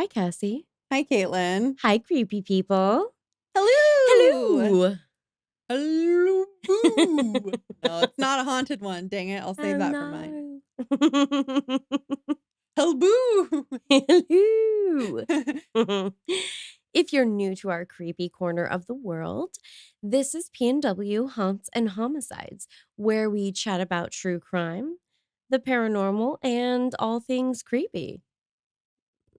Cassie. Hi, Caitlin. Hi, creepy people. Hello. Hello. Hello. Boo. No, it's not a haunted one. Dang it. I'll save that for mine. Hello. Boo. Hello. If you're new to our creepy corner of the world, this is P&W Haunts and Homicides, where we chat about true crime, the paranormal, and all things creepy.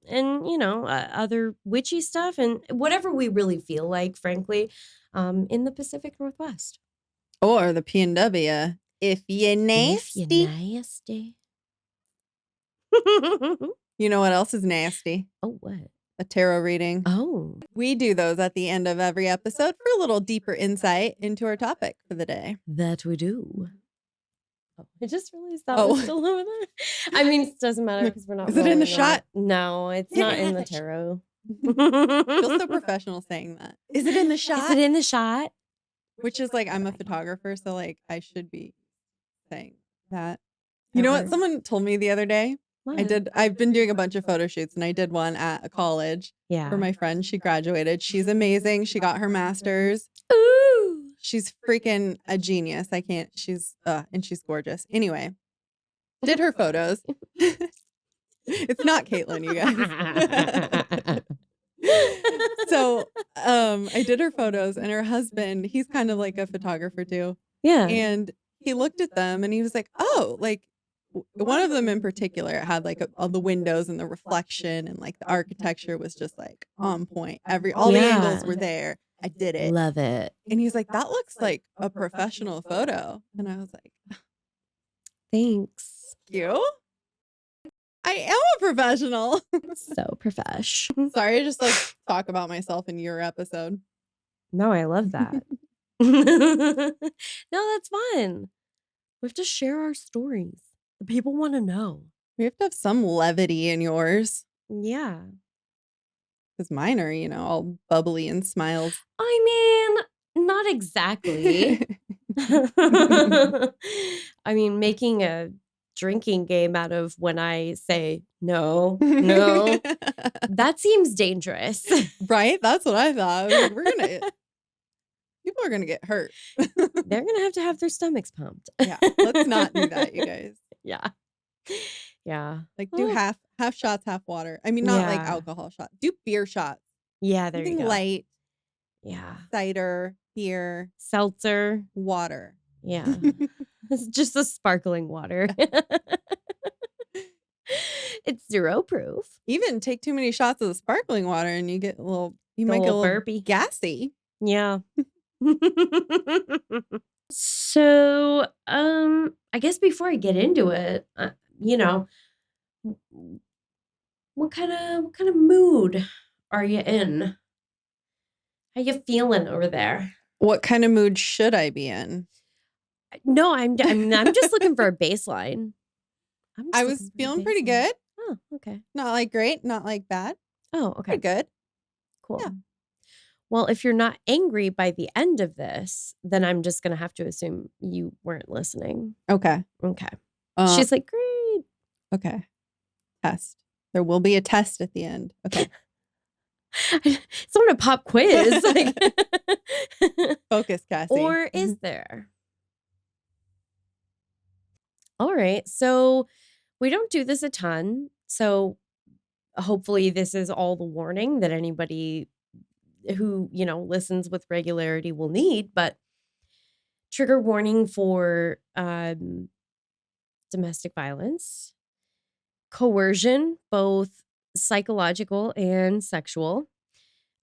And, other witchy stuff and whatever we really feel like, frankly, in the Pacific Northwest. Or the P&W. If you're nasty. If you're nasty. You know what else is nasty? Oh, what? A tarot reading. Oh. We do those at the end of every episode for a little deeper insight into our topic for the day. That we do. Oh, I just realized that was still over there. I mean, it doesn't matter because we're not. Is it in the shot? No, it's not in the tarot. I feel so professional saying that. Is it in the shot? Is it in the shot? Which is like, I'm a photographer, so like I should be saying that. You know what? Someone told me the other day. What? I've been doing a bunch of photo shoots, and I did one at a college for my friend. She graduated. She's amazing. She got her master's. Ooh. She's freaking a genius. And she's gorgeous. Anyway, did her photos. It's not Caitlin, you guys. So, I did her photos, and her husband, he's kind of like a photographer too. Yeah. And he looked at them and he was like, oh, like one of them in particular had like all the windows and the reflection, and like the architecture was just like on point. All the angles were there. I did it. Love it. And he's like, that looks like a professional photo. And I was like, thanks. You? I am a professional. So profesh. Sorry, I just like talk about myself in your episode. No, I love that. No, that's fun. We have to share our stories. The people want to know. We have to have some levity in yours. Yeah. Because mine are, all bubbly and smiles. I mean, not exactly. I mean, making a drinking game out of when I say no, that seems dangerous. Right? That's what I thought. I was like, people are going to get hurt. They're going to have their stomachs pumped. Yeah. Let's not do that, you guys. Yeah. Yeah. Like do half shots, half water. I mean, not like alcohol shots. Do beer shots. Yeah, there you go. Light. Yeah. Cider, beer, seltzer, water. Yeah. It's just a sparkling water. It's 0 proof. Even take too many shots of the sparkling water and you get you might get a little burpy. Gassy. Yeah. So, I guess before I get into it, what kind of mood are you in? How you feeling over there? What kind of mood should I be in? No, I'm just looking for a baseline. I was feeling pretty good. Oh, okay. Not like great, not like bad. Oh, okay. Pretty good. Cool. Yeah. Well, if you're not angry by the end of this, then I'm just going to have to assume you weren't listening. Okay. She's like, great. Okay. Test. There will be a test at the end. Okay. Someone a pop quiz. Focus, Cassie. Or is there? All right. So we don't do this a ton. So hopefully this is all the warning that anybody who, listens with regularity will need. But trigger warning for domestic violence, coercion, both psychological and sexual,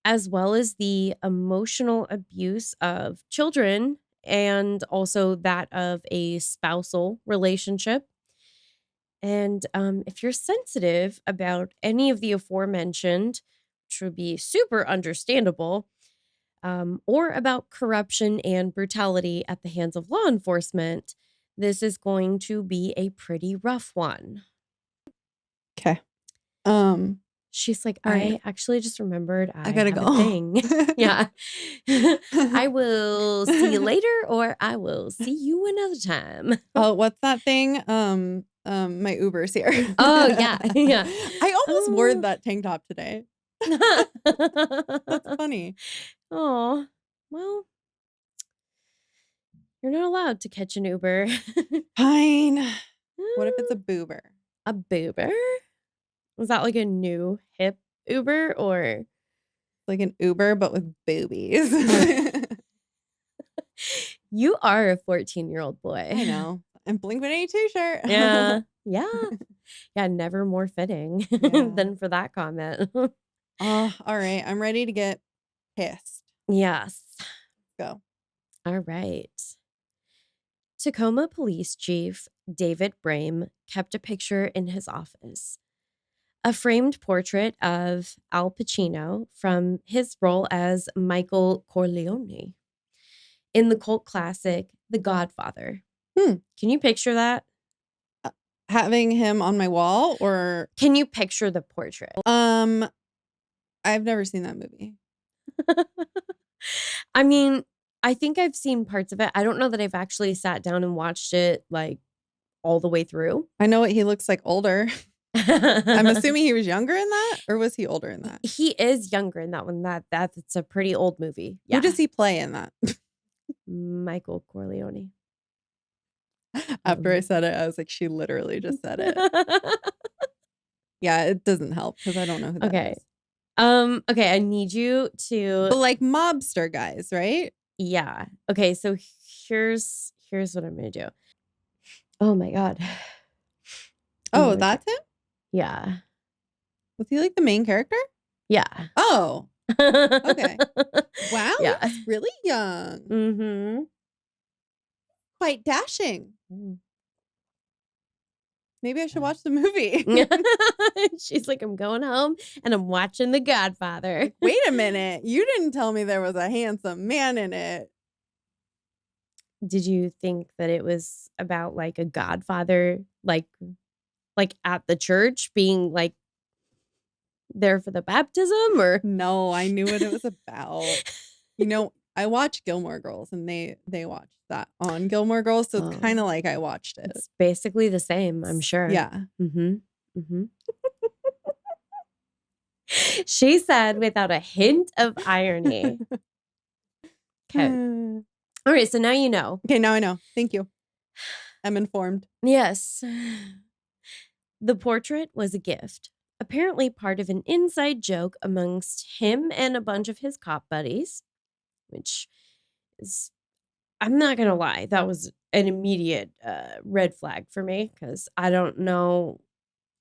as well as the emotional abuse of children and also that of a spousal relationship. And if you're sensitive about any of the aforementioned, which would be super understandable, or about corruption and brutality at the hands of law enforcement, this is going to be a pretty rough one. Okay. She's like, I actually just remembered I gotta have go. a thing. Yeah. I will see you later, or I will see you another time. Oh, what's that thing? my Uber's here. Oh, yeah. Yeah. I almost wore Oh. that tank top today. That's funny. Oh, well, you're not allowed to catch an Uber. Fine. What if it's a boober? A boober? Was that like a new hip Uber or? Like an Uber, but with boobies. You are a 14-year-old boy. I know. And Blink-182 shirt. Yeah. Yeah. Yeah, never more fitting Yeah. than for that comment. Oh, all right. I'm ready to get pissed. Yes. Go. All right. Tacoma Police Chief David Brame kept a picture in his office. A framed portrait of Al Pacino from his role as Michael Corleone in the cult classic The Godfather. Hmm. Can you picture that? Having him on my wall or Can you picture the portrait? I've never seen that movie. I mean, I think I've seen parts of it. I don't know that I've actually sat down and watched it like all the way through. I know what he looks like older. I'm assuming he was younger in that, or was he older in that? He is younger in that one. That's a pretty old movie. Yeah. Who does he play in that? Michael Corleone. After I said it, I was like, she literally just said it. Yeah, it doesn't help because I don't know who that Okay. is. Okay, I need you to But like mobster guys, right? yeah. Okay, so here's what I'm gonna do. Oh my god. Oh, my that's God. him? Yeah. Was he like the main character? Yeah. Oh, okay. Wow, Yeah. he's really young. Mm-hmm. Quite dashing. Mm. Maybe I should watch the movie. She's like, I'm going home and I'm watching The Godfather. Wait a minute. You didn't tell me there was a handsome man in it. Did you think that it was about like a godfather, like at the church being like there for the baptism or? No, I knew what it was about. You know, I watch Gilmore Girls and they watched that on Gilmore Girls. So it's kind of like I watched it. It's basically the same, I'm sure. Yeah. Mm-hmm. Mm-hmm. She said without a hint of irony. Okay. All right, so now you know. Okay, now I know. Thank you. I'm informed. Yes. The portrait was a gift, apparently part of an inside joke amongst him and a bunch of his cop buddies, which is, I'm not going to lie, that was an immediate red flag for me because I don't know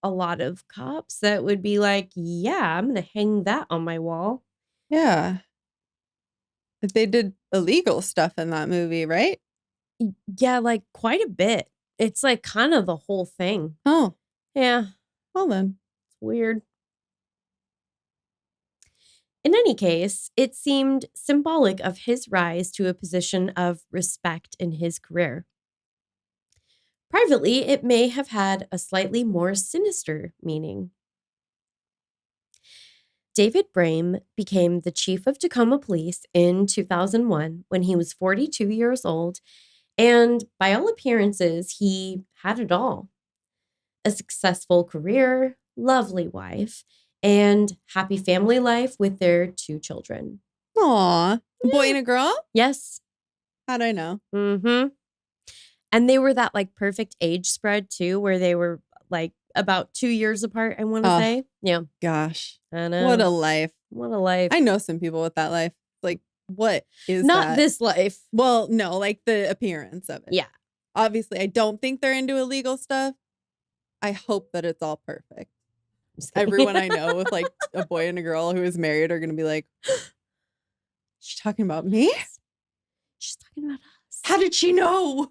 a lot of cops that would be like, yeah, I'm going to hang that on my wall. Yeah. But they did illegal stuff in that movie, right? Yeah, like quite a bit. It's like kind of the whole thing. Oh, Yeah, well then. it's weird. In any case, it seemed symbolic of his rise to a position of respect in his career. Privately, it may have had a slightly more sinister meaning. David Brame became the chief of Tacoma Police in 2001 when he was 42 years old, and by all appearances, he had it all. A successful career, lovely wife, and happy family life with their 2 children. Aw. A boy and a girl? Yes. How'd I know? Mm-hmm. And they were that like perfect age spread too, where they were like about 2 years apart, I want to Oh. say. Yeah. Gosh. I know. What a life. What a life. I know some people with that life. Like, what is Not that? this life. Well, no, like the appearance of it. Yeah. Obviously, I don't think they're into illegal stuff. I hope that it's all perfect. Everyone I know with like a boy and a girl who is married are going to be like, she's talking about me? She's talking about us. How did she know?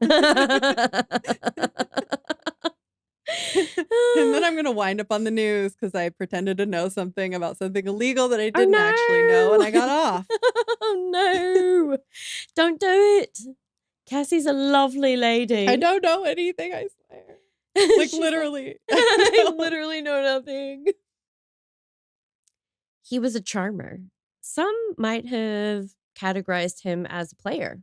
And then I'm going to wind up on the news because I pretended to know something about something illegal that I didn't actually know and I got off. Oh no. Don't do it. Cassie's a lovely lady. I don't know anything, I swear. Like literally. I literally know nothing. He was a charmer. Some might have categorized him as a player.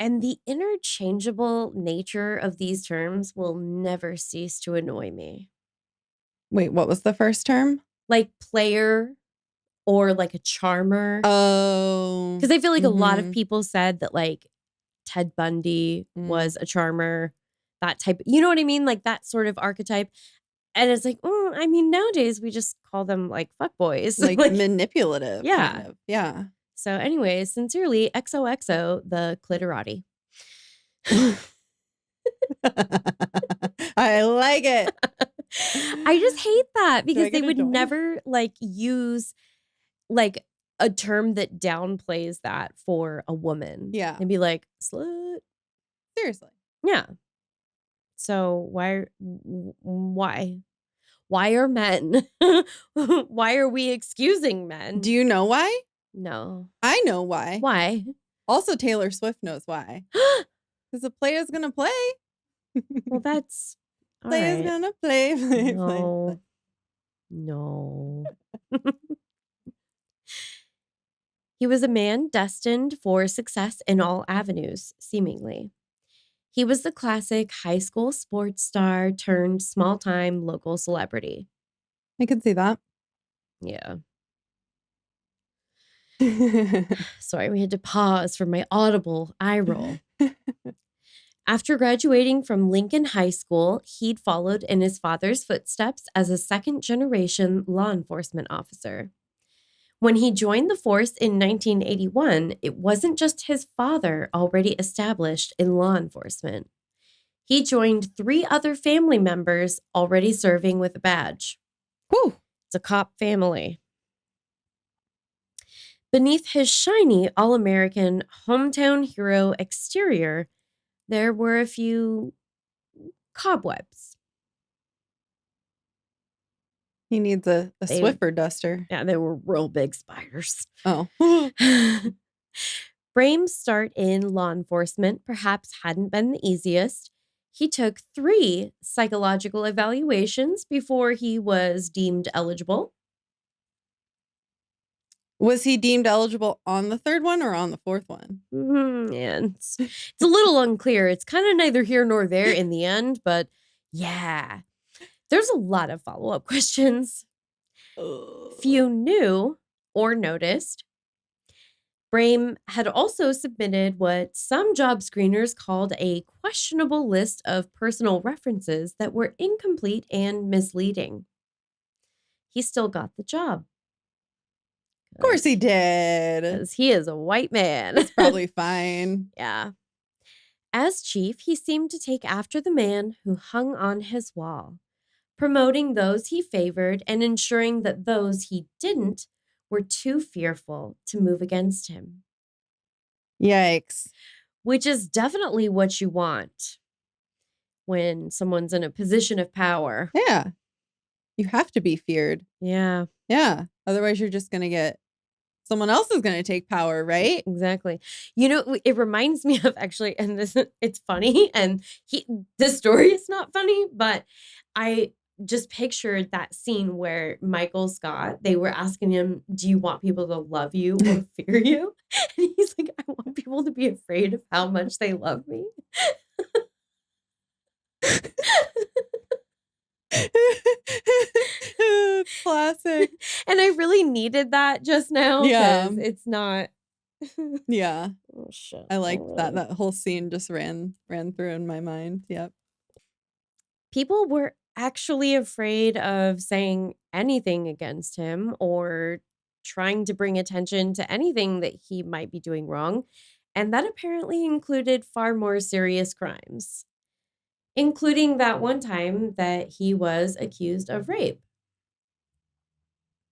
And the interchangeable nature of these terms will never cease to annoy me. Wait, what was the first term? Like player or like a charmer. Oh. Because I feel like a lot of Mhm. people said that like Ted Bundy Mm. was a charmer, that type. You know what I mean? Like that sort of archetype. And it's like, I mean, nowadays we just call them like fuckboys. Like Like, manipulative, kind yeah. of. Yeah. So, anyways, sincerely, XOXO, the clitorati. I like it. I just hate that Do I because they get a would joint? never like use like a term that downplays that for a woman. Yeah. And be like, slut. Seriously. Yeah. So why are men? Why are we excusing men? Do you know why? No. I know why. Why? Also, Taylor Swift knows why. Because the player's gonna play. Well, that's all Player's right. gonna play. No. No. He was a man destined for success in all avenues, seemingly. He was the classic high school sports star turned small time local celebrity. I could see that. Yeah. Sorry, we had to pause for my audible eye roll. After graduating from Lincoln High School, he'd followed in his father's footsteps as a second generation law enforcement officer. When he joined the force in 1981, it wasn't just his father already established in law enforcement. He joined 3 other family members already serving with a badge. Whew. It's a cop family. Beneath his shiny all-American hometown hero exterior, there were a few cobwebs. He needs a They- Swiffer duster. Yeah, they were real big spiders. Oh. Brame's start in law enforcement perhaps hadn't been the easiest. He took 3 psychological evaluations before he was deemed eligible. Was he deemed eligible on the 3rd one or on the 4th one? And it's a little unclear. It's kind of neither here nor there in the end, but yeah. There's a lot of follow-up questions. Few knew or noticed. Brame had also submitted what some job screeners called a questionable list of personal references that were incomplete and misleading. He still got the job. Of course he did. Because he is a white man. It's probably fine. Yeah. As chief, he seemed to take after the man who hung on his wall, promoting those he favored and ensuring that those he didn't were too fearful to move against him. Yikes. Which is definitely what you want when someone's in a position of power. Yeah. You have to be feared. Yeah. Yeah. Otherwise, you're just going to get someone else is going to take power, right? Exactly. You know, it reminds me of actually, and this it's funny, and this story is not funny, but I just pictured that scene where Michael Scott, they were asking him, do you want people to love you or fear you? And he's like, I want people to be afraid of how much they love me. It's classic. And I really needed that just now. Yeah. It's not. Yeah. Oh, shit. I liked that. That whole scene just ran through in my mind. Yep. People were actually afraid of saying anything against him or trying to bring attention to anything that he might be doing wrong. And that apparently included far more serious crimes, including that one time that he was accused of rape.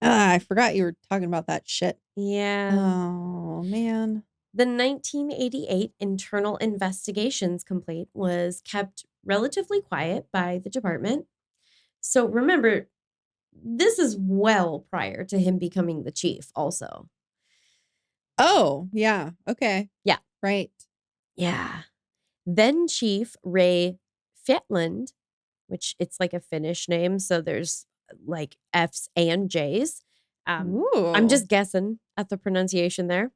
I forgot you were talking about that shit. Yeah. Oh, man. The 1988 internal investigations complaint was kept relatively quiet by the department. So remember, this is well prior to him becoming the chief also. Oh, yeah. Okay. Yeah. Right. Yeah. Then Chief Ray Fetland, which it's like a Finnish name, so there's like F's and J's. I'm just guessing at the pronunciation there.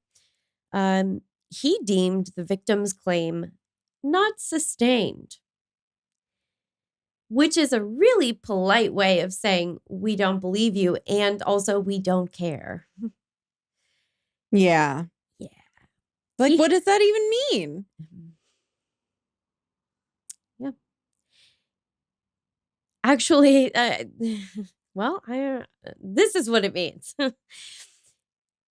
he deemed the victim's claim not sustained, which is a really polite way of saying we don't believe you and also we don't care. Yeah. Yeah. Like, He what does that even mean? Yeah. Actually, well, this is what it means.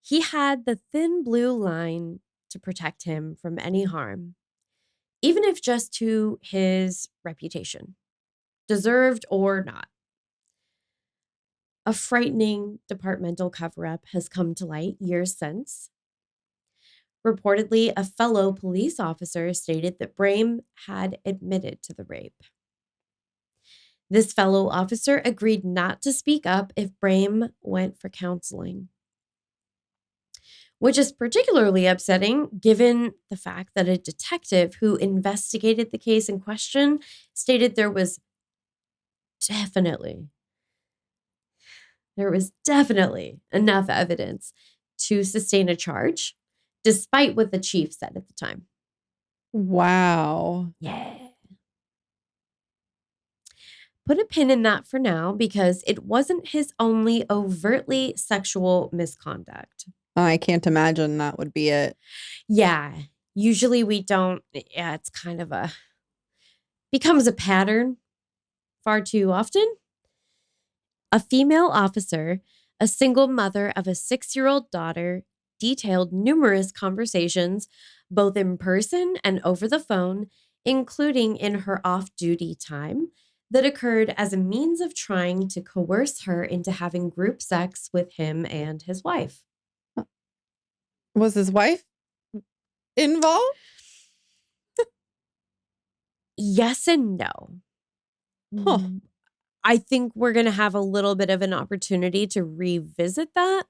He had the thin blue line to protect him from any harm, even if just to his reputation, deserved or not. A frightening departmental cover up has come to light years since. Reportedly, a fellow police officer stated that Brame had admitted to the rape. This fellow officer agreed not to speak up if Brame went for counseling, which is particularly upsetting given the fact that a detective who investigated the case in question stated definitely there was definitely enough evidence to sustain a charge, despite what the chief said at the time. Wow. Yeah. Put a pin in that for now because it wasn't his only overtly sexual misconduct. I can't imagine that would be it. Yeah. Usually we don't, yeah, it's kind of becomes a pattern far too often. A female officer, a single mother of a 6-year-old daughter, detailed numerous conversations, both in person and over the phone, including in her off duty time, that occurred as a means of trying to coerce her into having group sex with him and his wife. Was his wife involved? Yes and no. Huh. I think we're going to have a little bit of an opportunity to revisit that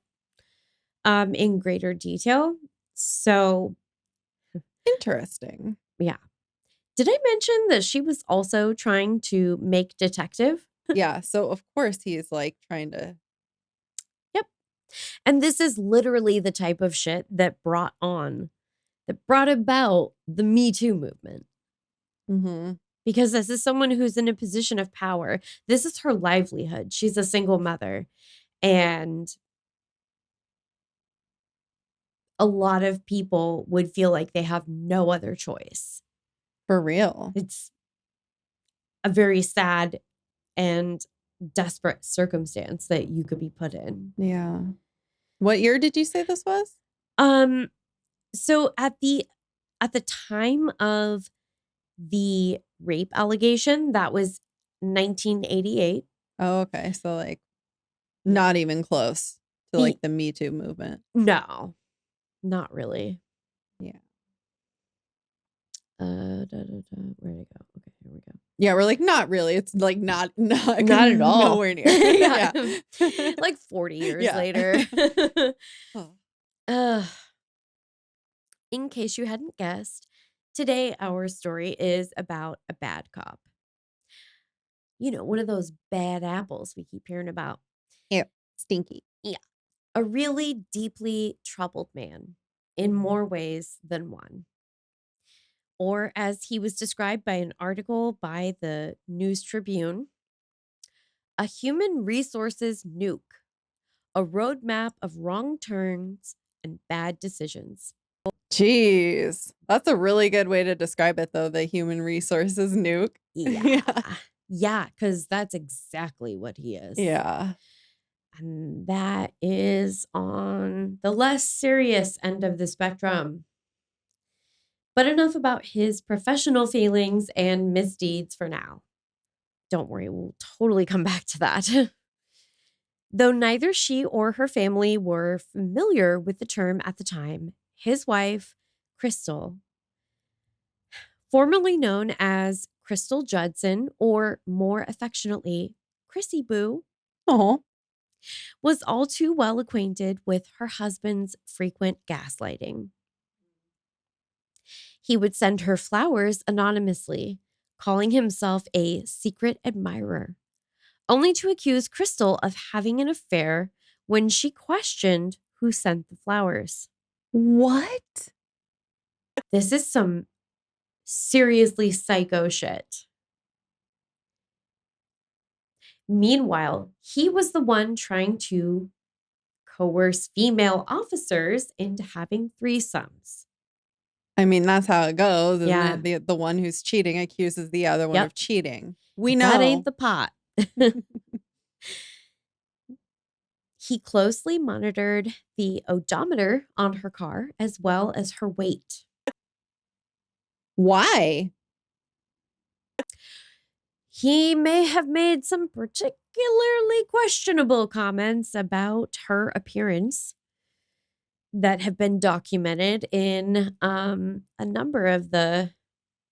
in greater detail. So, Interesting. yeah. Did I mention that she was also trying to make detective? Yeah. So, of course, he's like trying to. Yep. And this is literally the type of shit that brought about the Me Too movement. Mm-hmm. Because this is someone who's in a position of power. This is her livelihood. She's a single mother. And a lot of people would feel like they have no other choice. For real. It's a very sad and desperate circumstance that you could be put in. Yeah. What year did you say this was? So at the time of the rape allegation, that was 1988. Oh, okay. So, like, not even close to like the Me Too movement. No, not really. Yeah. Where'd it go? Okay, here we go. Yeah, we're like, not really. It's like not at all. Nowhere near. Yeah. Like 40 years Yeah. later. Oh. In case you hadn't guessed, today our story is about a bad cop. You know, one of those bad apples we keep hearing about. Ew. Stinky. Yeah. A really deeply troubled man in more ways than one. Or as he was described by an article by the News Tribune, a human resources nuke, a roadmap of wrong turns and bad decisions. Jeez. That's a really good way to describe it, though. The human resources nuke. Yeah. Yeah, because that's exactly what he is. Yeah. And that is on the less serious end of the spectrum. But enough about his professional failings and misdeeds for now. Don't worry, we'll totally come back to that. Though neither she or her family were familiar with the term at the time, his wife, Crystal, formerly known as Crystal Judson, or more affectionately, Chrissy Boo, Oh. was all too well acquainted with her husband's frequent gaslighting. He would send her flowers anonymously, calling himself a secret admirer, only to accuse Crystal of having an affair when she questioned who sent the flowers. What? This is some seriously psycho shit. Meanwhile, he was the one trying to coerce female officers into having threesomes. I mean, that's how it goes, isn't Yeah. it? The one who's cheating accuses the other one Yep. of cheating. We If that ain't know. the pot. He closely monitored the odometer on her car as well as her weight. Why? He may have made some particularly questionable comments about her appearance that have been documented in a number of the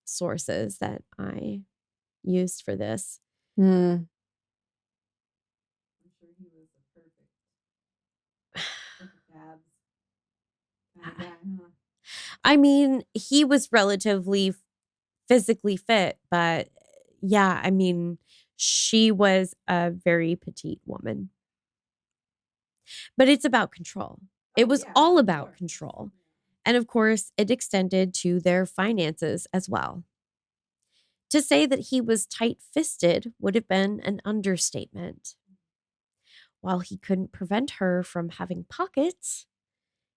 sources that I used for this. Hmm. I'm sure he was a perfect abs kind of guy, huh? I mean, he was relatively physically fit, but yeah, I mean, she was a very petite woman. But it's about control. It was all about control. And of course, it extended to their finances as well. To say that he was tight fisted would have been an understatement. While he couldn't prevent her from having pockets,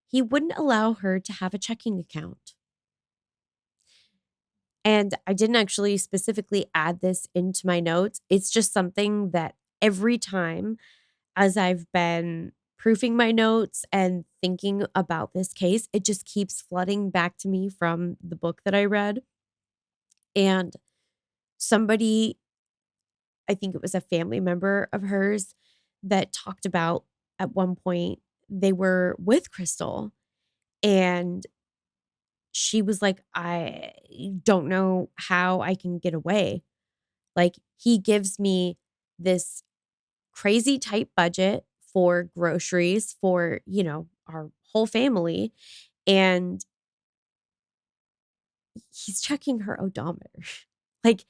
he wouldn't allow her to have a checking account. And I didn't actually specifically add this into my notes. It's just something that every time as I've been proofing my notes and thinking about this case, it just keeps flooding back to me from the book that I read. And somebody, I think it was a family member of hers, that talked about at one point they were with Crystal and she was like, I don't know how I can get away. Like, he gives me this crazy tight budget for groceries for, our whole family. And he's checking her odometer. Like,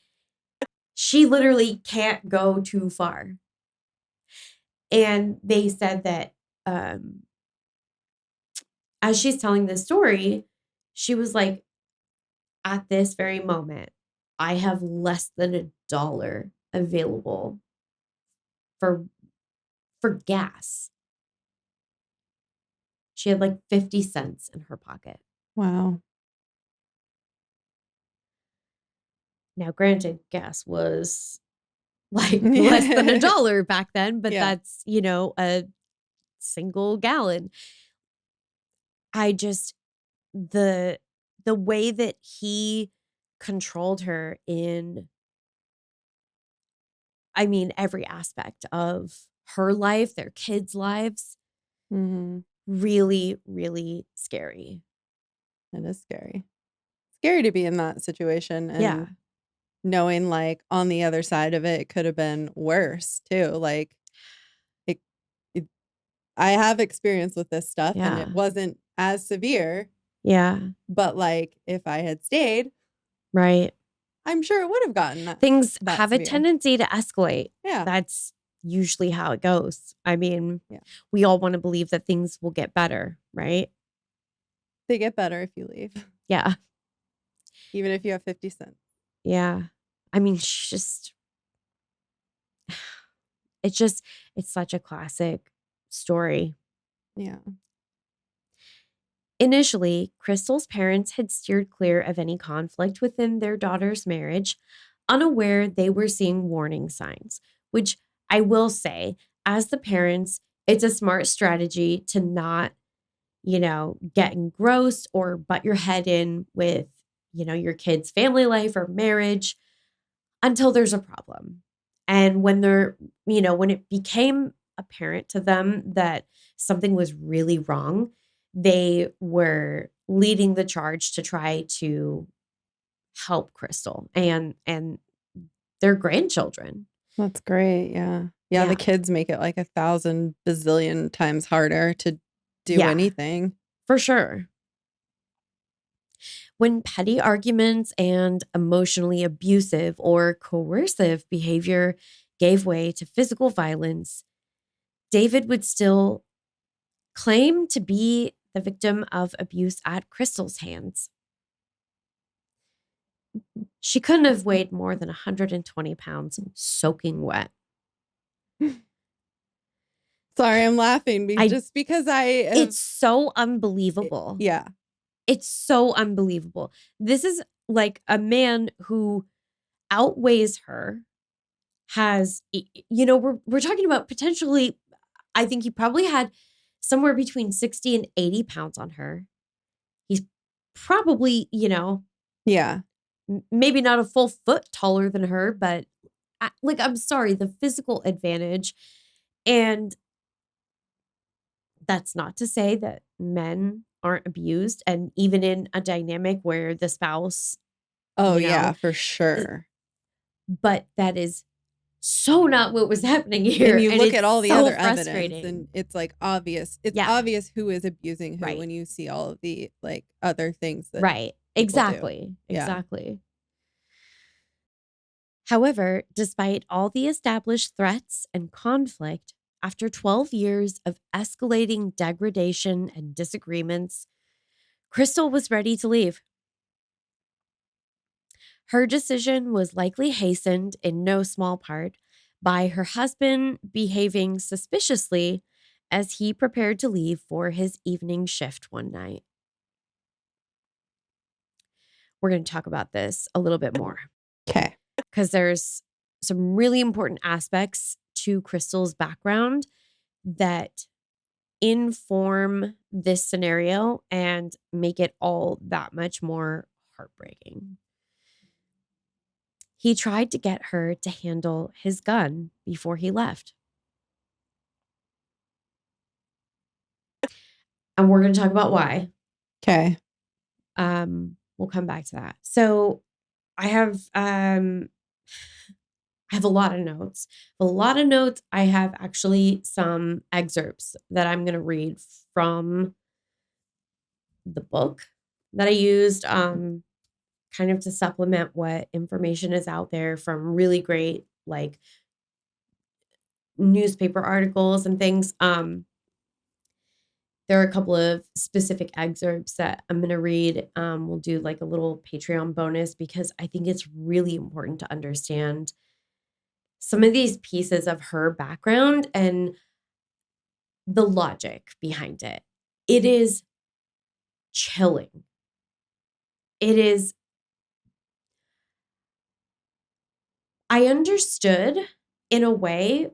she literally can't go too far. And they said that as she's telling this story, she was like, at this very moment, I have less than $1 available for gas. She had like 50 cents in her pocket. Wow. Now, granted, gas was like less than $1 back then, but Yeah. that's, a single gallon. I just the way that he controlled her in, I mean, every aspect of her life, their kids' lives, Mhm. really, really scary. That is scary. Scary to be in that situation Yeah. and knowing, like, on the other side of it, it could have been worse too, like, it it I have experience with this stuff, and it Yeah. wasn't as severe, Yeah. but, like, if I had stayed, Right. I'm sure it would have gotten Things that have a severe. tendency to escalate. Yeah. That's usually how it goes. I mean, Yeah. we all want to believe that things will get better, right? They get better if you leave, Yeah. even if you have 50 cents. Yeah. I mean, it's just, it's such a classic story. Yeah. Initially, Crystal's parents had steered clear of any conflict within their daughter's marriage, unaware they were seeing warning signs, which I will say, as the parents, it's a smart strategy to not, get engrossed or butt your head in with, your kid's family life or marriage until there's a problem. And when when it became apparent to them that something was really wrong, they were leading the charge to try to help Crystal and their grandchildren. That's great, yeah. Yeah, the Yeah. kids make it like 1,000 bazillion times harder to do Yeah, anything. for sure. When petty arguments and emotionally abusive or coercive behavior gave way to physical violence, David would still claim to be the victim of abuse at Crystal's hands. She couldn't have weighed more than 120 pounds soaking wet. Sorry, I'm laughing I just because I have, It's so unbelievable. yeah. It's so unbelievable. This is like a man who outweighs her, has, we're talking about potentially, I think he probably had somewhere between 60 and 80 pounds on her. He's probably, Yeah. maybe not a full foot taller than her, but I'm sorry, the physical advantage. And that's not to say that men aren't abused. And even in a dynamic where the spouse, Oh, you yeah, know, for sure. but that is so not what was happening And here. you And look at it's all the so other evidence frustrating. and it's like obvious. It's Yeah. obvious who is abusing who Right. when you see all of the like other things that Right. people do. Exactly. Yeah. Exactly. However, despite all the established threats and conflict, after 12 years of escalating degradation and disagreements, Crystal was ready to leave. Her decision was likely hastened in no small part by her husband behaving suspiciously as he prepared to leave for his evening shift one night. We're going to talk about this a little bit more Okay. because there's some really important aspects to Crystal's background that inform this scenario and make it all that much more heartbreaking. He tried to get her to handle his gun before he left. And we're going to talk about why. Okay. We'll come back to that. So I have a lot of notes. I have actually some excerpts that I'm going to read from the book that I used kind of to supplement what information is out there from really great like newspaper articles and things. There are a couple of specific excerpts that I'm going to read. We'll do like a little Patreon bonus because I think it's really important to understand some of these pieces of her background and the logic behind it. It is chilling. It is, I understood in a way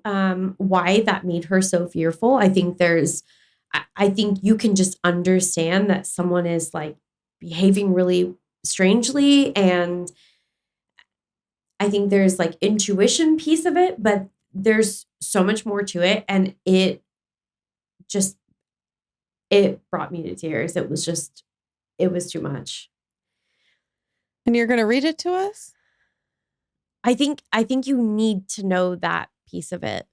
why that made her so fearful. I think you can just understand that someone is like behaving really strangely. And I think there's like intuition piece of it, but there's so much more to it. And just, it brought me to tears. It was too much. And you're going to read it to us? I think you need to know that piece of it.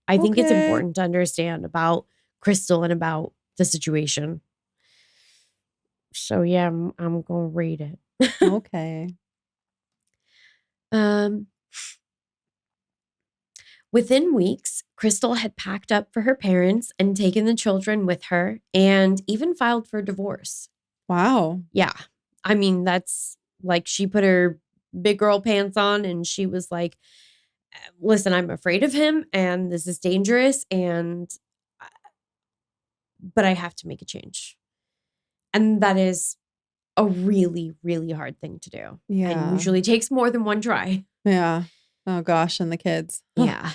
I think it's important to understand about Crystal and about the situation. So yeah, I'm going to read it. Okay. Um Within weeks, Crystal had packed up for her parents and taken the children with her and even filed for divorce. Wow. Yeah. I mean, that's like she put her big girl pants on and she was like, listen, I'm afraid of him and this is dangerous but I have to make a change. And that is a really, really hard thing to do. And Yeah. usually takes more than one try. Yeah. Oh gosh, and the kids. Yeah.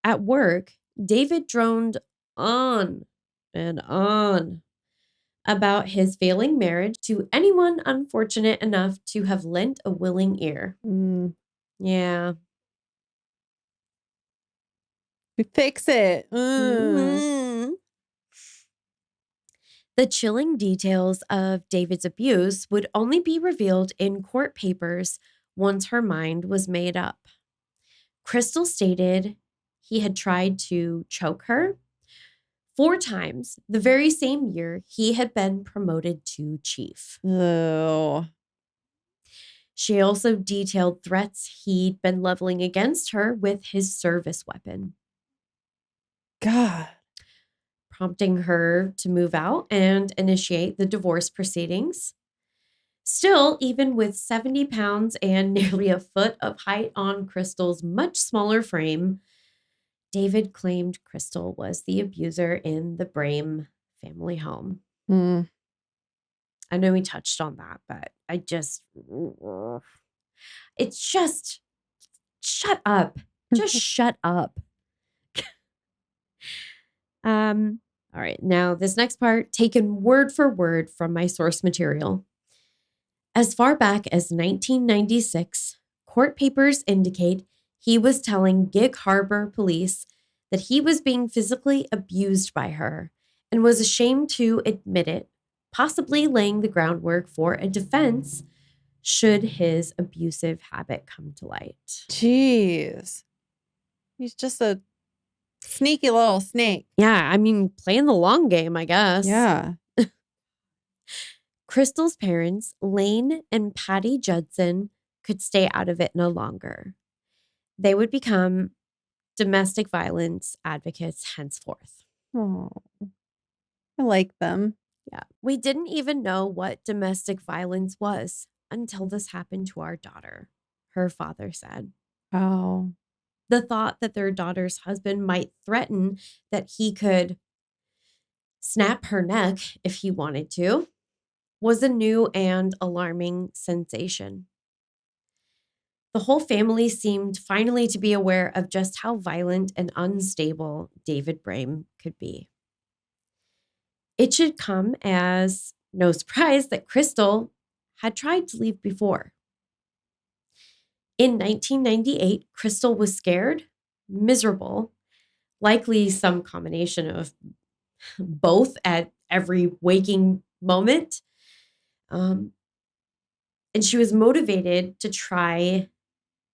At work, David droned on and on about his failing marriage to anyone unfortunate enough to have lent a willing ear. Mm. Yeah. Fix it. Mhm. The chilling details of David's abuse would only be revealed in court papers once her mind was made up. Crystal stated he had tried to choke her 4 times the very same year he had been promoted to chief. Oh. She also detailed threats he'd been leveling against her with his service weapon, God. prompting her to move out and initiate the divorce proceedings. Still, even with 70 pounds and nearly a foot of height on Crystal's much smaller frame, David claimed Crystal was the abuser in the Brame family home. Mm. I know we touched on that, but it's just, shut up. Just shut up. All right, now this next part, taken word for word from my source material. As far back as 1996, court papers indicate he was telling Gig Harbor police that he was being physically abused by her and was ashamed to admit it, possibly laying the groundwork for a defense should his abusive habit come to light. Jeez. He's just a sneaky little snake. Yeah, I mean, playing the long game, I guess. Yeah. Crystal's parents, Lane and Patty Judson, could stay out of it no longer. They would become domestic violence advocates henceforth. Oh, I like them. Yeah. We didn't even know what domestic violence was until this happened to our daughter, her father said. Oh. The thought that their daughter's husband might threaten that he could snap her neck if he wanted to was a new and alarming sensation. The whole family seemed finally to be aware of just how violent and unstable David Brame could be. It should come as no surprise that Crystal had tried to leave before. In 1998, Crystal was scared, miserable, likely some combination of both at every waking moment. And she was motivated to try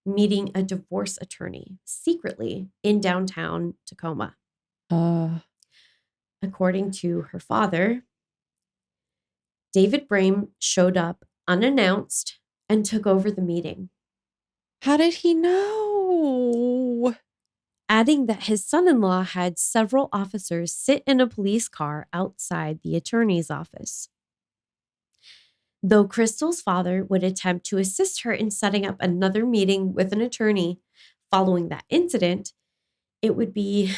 meeting a divorce attorney secretly in downtown Tacoma. According to her father, David Brame showed up unannounced and took over the meeting. How did he know? Adding that his son-in-law had several officers sit in a police car outside the attorney's office. Though Crystal's father would attempt to assist her in setting up another meeting with an attorney following that incident, it would be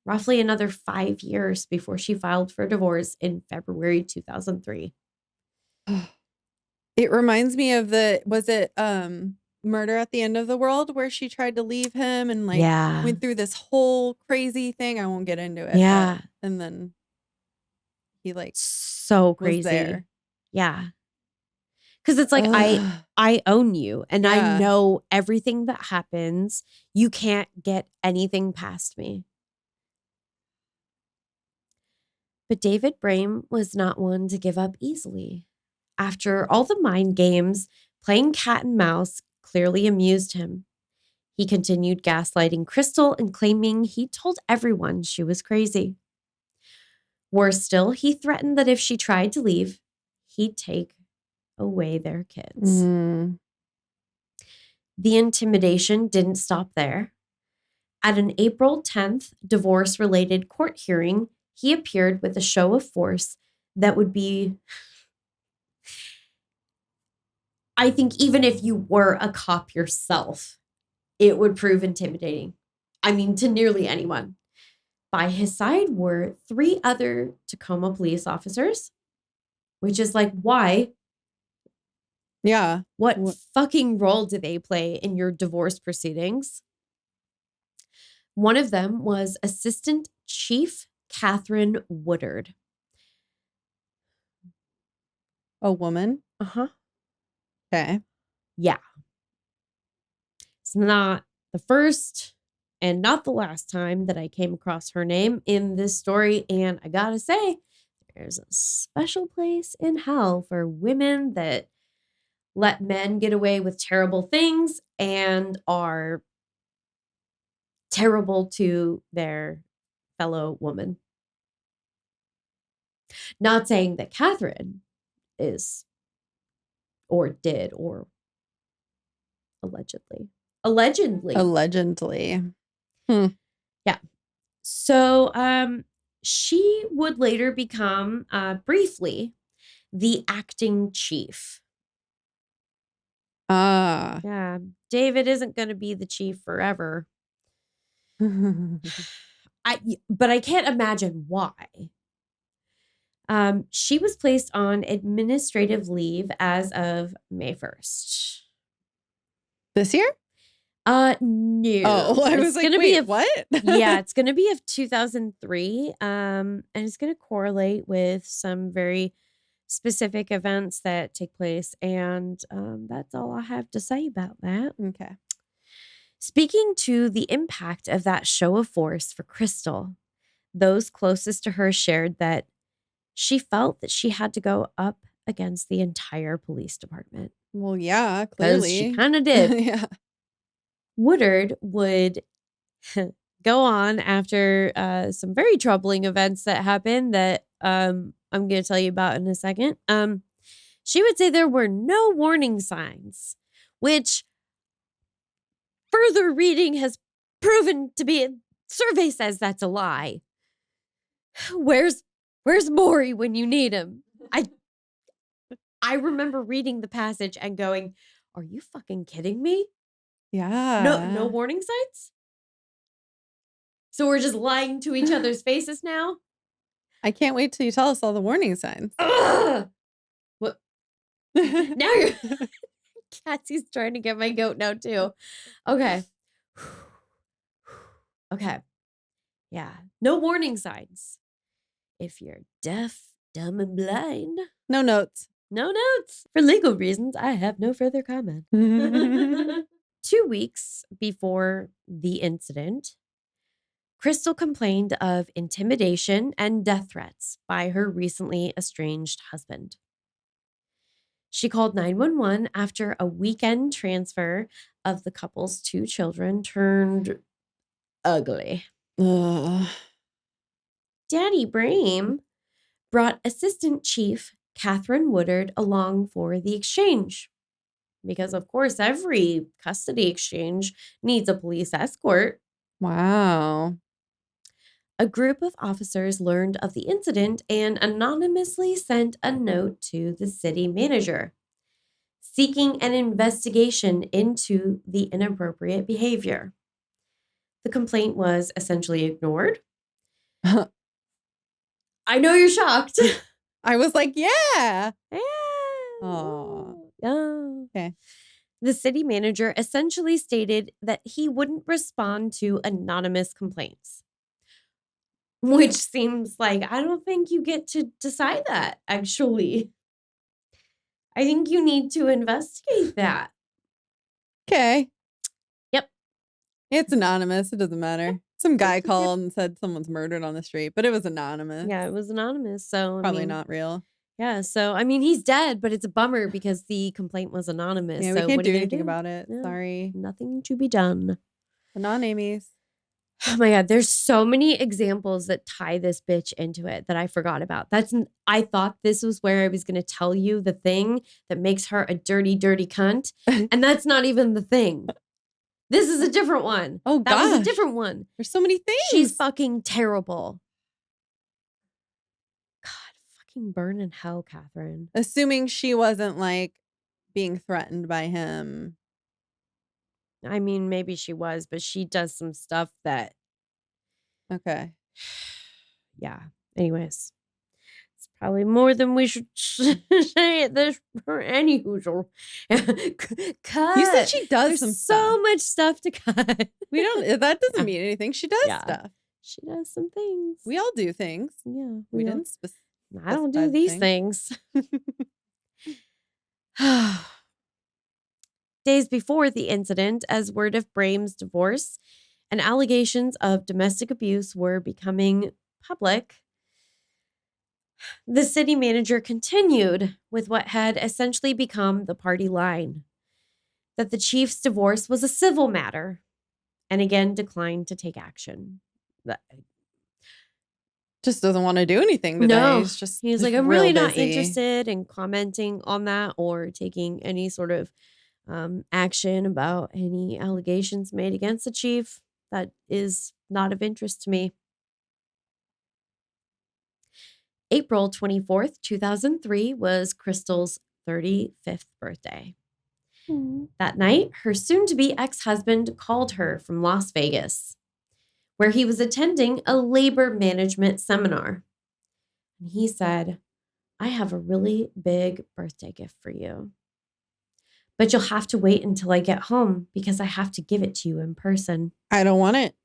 roughly another 5 years before she filed for divorce in February 2003. It reminds me of Murder at the End of the World, where she tried to leave him and went through this whole crazy thing. I won't get into it. Yeah. And then he so crazy. was there. Yeah. Because it's like, I own you and I know everything that happens. You can't get anything past me. But David Brame was not one to give up easily. After all the mind games, playing cat and mouse clearly amused him. He continued gaslighting Crystal and claiming he told everyone she was crazy. Worse still, he threatened that if she tried to leave, he'd take away their kids. The intimidation didn't stop there. At an April 10th divorce-related court hearing, he appeared with a show of force that would be, I think even if you were a cop yourself, it would prove intimidating. I mean, to nearly anyone. By his side were 3 other Tacoma police officers, which is like, why? Yeah. What fucking role do they play in your divorce proceedings? One of them was Assistant Chief Catherine Woodard. A woman? Uh-huh. Okay. Yeah. It's not the first and not the last time that I came across her name in this story. And I gotta say, there's a special place in hell for women that let men get away with terrible things and are terrible to their fellow woman. Not saying that Catherine is or did or allegedly. Yeah. So she would later become briefly the acting chief Ah. Yeah. David isn't going to be the chief forever. But I can't imagine why. She was placed on administrative leave as of May 1st. This year? No. Oh, I was It's like, gonna be wait, what? yeah, it's gonna be of 2003. And it's gonna correlate with some very specific events that take place. And that's all I have to say about that. Okay. Speaking to the impact of that show of force for Crystal, those closest to her shared that she felt that she had to go up against the entire police department. Well, yeah, Because she clearly. kind of did. Yeah. Woodard would go on after some very troubling events that happened that I'm going to tell you about in a second. She would say there were no warning signs, which further reading has proven to be. Survey says that's a lie. Where's Maury when you need him? I remember reading the passage and going, "Are you fucking kidding me? No Yeah. warning signs? So we're just lying to each other's faces now?" I can't wait till you tell us all the warning signs. Ugh! What? Now you're Cassie's trying to get my goat now too. Okay. Okay. Yeah. No warning signs. If you're deaf, dumb, and blind, No notes. no notes. For legal reasons, I have no further comment. 2 weeks before the incident, Crystal complained of intimidation and death threats by her recently estranged husband. She called 911 after a weekend transfer of the couple's 2 children turned ugly. Ugh. Daddy Brame brought Assistant Chief Catherine Woodard along for the exchange. Because, of course, every custody exchange needs a police escort. Wow. A group of officers learned of the incident and anonymously sent a note to the city manager, seeking an investigation into the inappropriate behavior. The complaint was essentially ignored. I know you're shocked. I was like, yeah. Yeah. Aw. Oh. Okay. The city manager essentially stated that he wouldn't respond to anonymous complaints, which seems like I don't think you get to decide that, actually. I think you need to investigate that. Okay. Yep. It's anonymous. It doesn't matter. Some guy called and said someone's murdered on the street, but it was anonymous. Yeah, it was anonymous. So, Probably not real. Yeah. So, I mean, he's dead, but it's a bummer because the complaint was anonymous. Yeah, so we can't what are do you anything gonna do? about it. Yeah, Sorry. nothing to be done. Anon-Amy's. Oh my God, there's so many examples that tie this bitch into it that I forgot about. I thought this was where I was going to tell you the thing that makes her a dirty, dirty cunt. And that's not even the thing. This is a different one. Oh, that was a gosh. different one. There's so many things. She's fucking terrible. God, fucking burn in hell, Catherine. Assuming she wasn't like being threatened by him. I mean, maybe she was, but she does some stuff that, Okay. yeah. Anyways, it's probably more than we should say at this for any usual. Cut. You said she does There's some so stuff. much stuff to cut. We don't, that doesn't mean anything. She does Yeah. stuff. She does some things. We all do things. Yeah. We all- didn't I don't specify do the these thing. things. Days before the incident, as word of Brame's divorce and allegations of domestic abuse were becoming public, the city manager continued with what had essentially become the party line, that the chief's divorce was a civil matter, and again declined to take action. Just doesn't want to do anything today. No, He's like, I'm really not busy. interested in commenting on that or taking any sort of action about any allegations made against the chief. That is not of interest to me. April 24th, 2003 was Crystal's 35th birthday. Mm. That night, her soon-to-be ex-husband called her from Las Vegas, where he was attending a labor management seminar. And he said, I have a really big birthday gift for you, but you'll have to wait until I get home because I have to give it to you in person. I don't want it.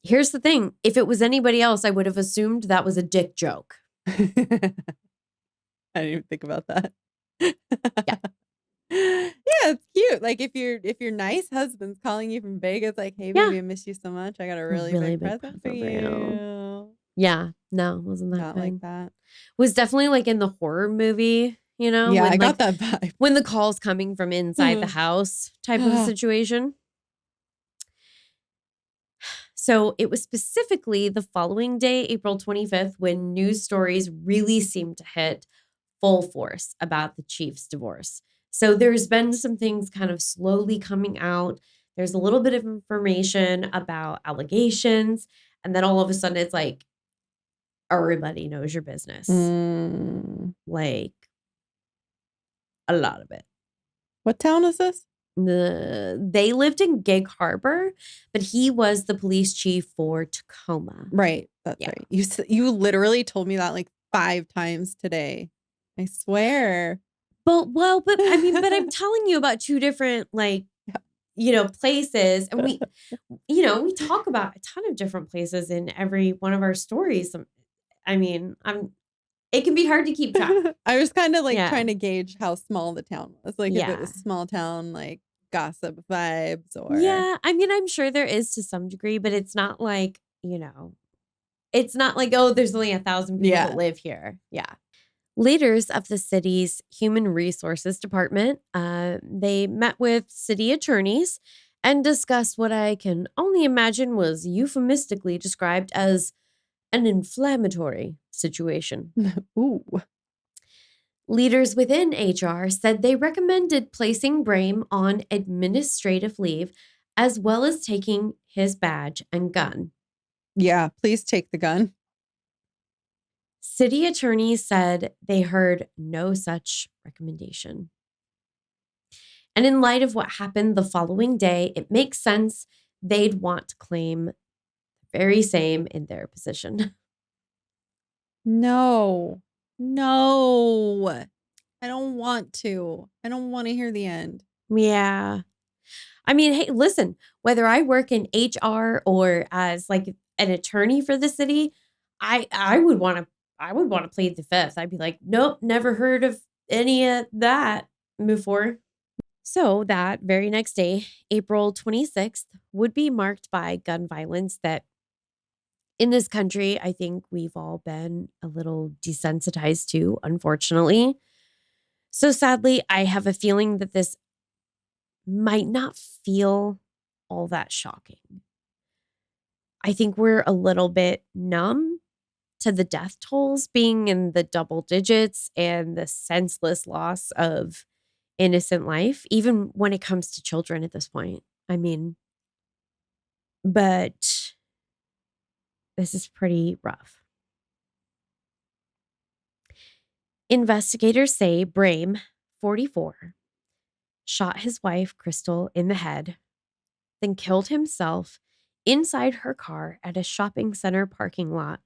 Here's the thing. If it was anybody else, I would have assumed that was a dick joke. I didn't even think about that. Yeah. Yeah, it's cute. Like if your nice husband's calling you from Vegas, like, hey Yeah. baby, I miss you so much. I got a really, Really big big present for present for you. you. Yeah. No, wasn't that Not good. like that. Was definitely like in the horror movie, you know, Yeah, when I like got that vibe. when the call's coming from inside the house type of a situation. So it was specifically the following day, April 25th, when news stories really seemed to hit full force about the chief's divorce. So there's been some things kind of slowly coming out. There's a little bit of information about allegations. And then all of a sudden it's like, everybody knows your business. Like a lot of it. What town is this? They lived in Gig Harbor, but he was the police chief for Tacoma. Right. That's right. You literally told me that like 5 times today. I swear. But I'm telling you about 2 different like, places, and we talk about a ton of different places in every one of our stories. It can be hard to keep track. I was kind of like Yeah. trying to gauge how small the town was. Like if it was Yeah. small town, like gossip vibes or Yeah, I'm sure there is to some degree, but it's not like, it's not like, oh, there's only 1,000 people Yeah. that live here. Yeah. Leaders of the city's human resources department, they met with city attorneys and discussed what I can only imagine was euphemistically described as an inflammatory situation. Ooh. Leaders within HR said they recommended placing Brame on administrative leave as well as taking his badge and gun. Yeah, please take the gun. City attorneys said they heard no such recommendation. And in light of what happened the following day, it makes sense they'd want to claim the very same in their position. No. No. I don't want to. I don't want to hear the end. Yeah. Hey, listen, whether I work in HR or as like an attorney for the city, I would want to plead the fifth. I'd be like, nope, never heard of any of that before. So that very next day, April 26th, would be marked by gun violence that in this country, I think we've all been a little desensitized to, unfortunately. So sadly, I have a feeling that this might not feel all that shocking. I think we're a little bit numb to the death tolls being in the double digits and the senseless loss of innocent life, even when it comes to children at this point. But this is pretty rough. Investigators say Brame, 44, shot his wife, Crystal, in the head, then killed himself inside her car at a shopping center parking lot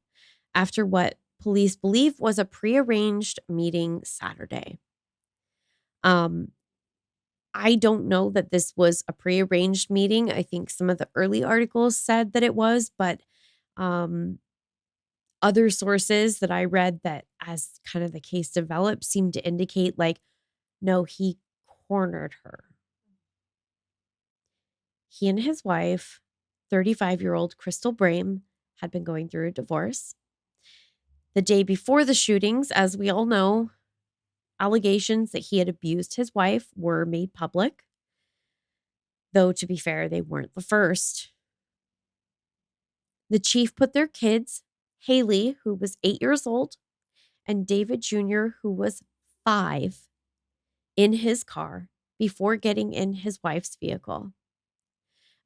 after what police believe was a prearranged meeting Saturday. I don't know that this was a prearranged meeting. I think some of the early articles said that it was, but other sources that I read that as kind of the case developed seemed to indicate like, no, he cornered her. He and his wife, 35-year-old Crystal Brame, had been going through a divorce. The day before the shootings, as we all know, allegations that he had abused his wife were made public. Though, to be fair, they weren't the first. The chief put their kids, Haley, who was 8 years old, and David Jr., who was 5, in his car before getting in his wife's vehicle.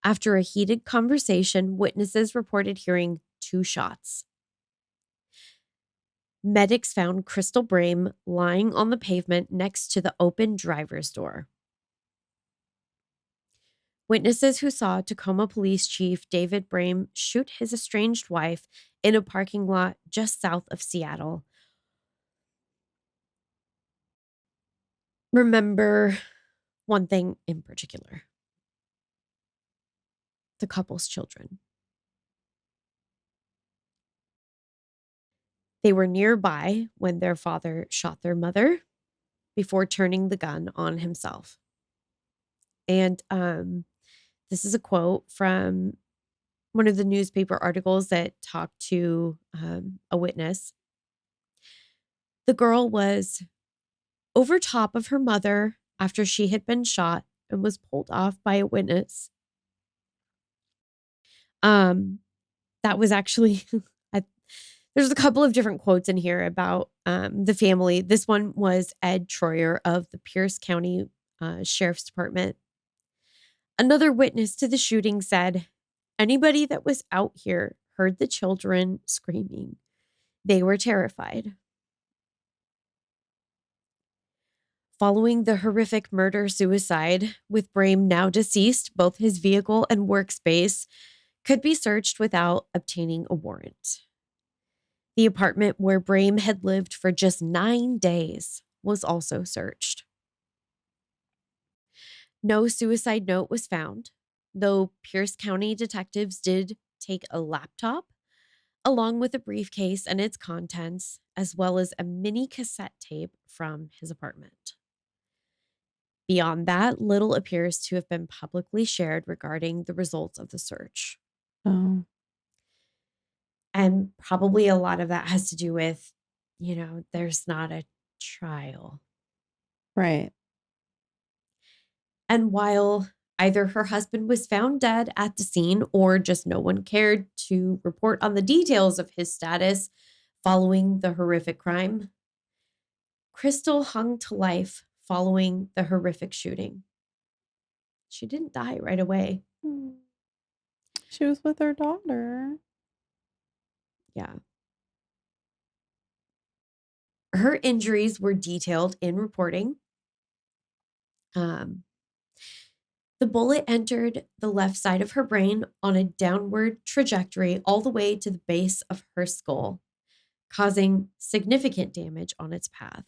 After a heated conversation, witnesses reported hearing 2 shots. Medics found Crystal Brame lying on the pavement next to the open driver's door. Witnesses who saw Tacoma Police Chief David Brame shoot his estranged wife in a parking lot just south of Seattle remember one thing in particular: the couple's children. They were nearby when their father shot their mother before turning the gun on himself. And this is a quote from one of the newspaper articles that talked to a witness. The girl was over top of her mother after she had been shot and was pulled off by a witness. That was actually, there's a couple of different quotes in here about the family. This one was Ed Troyer of the Pierce County Sheriff's Department. Another witness to the shooting said, anybody that was out here heard the children screaming. They were terrified. Following the horrific murder-suicide, with Brame now deceased, both his vehicle and workspace could be searched without obtaining a warrant. The apartment where Brame had lived for just 9 days was also searched. No suicide note was found, though Pierce County detectives did take a laptop, along with a briefcase and its contents, as well as a mini cassette tape from his apartment. Beyond that, little appears to have been publicly shared regarding the results of the search. Oh. And probably a lot of that has to do with, there's not a trial. Right. And while either her husband was found dead at the scene or just no one cared to report on the details of his status following the horrific crime, Crystal hung to life following the horrific shooting. She didn't die right away. She was with her daughter. Yeah. Her injuries were detailed in reporting. The bullet entered the left side of her brain on a downward trajectory all the way to the base of her skull, causing significant damage on its path.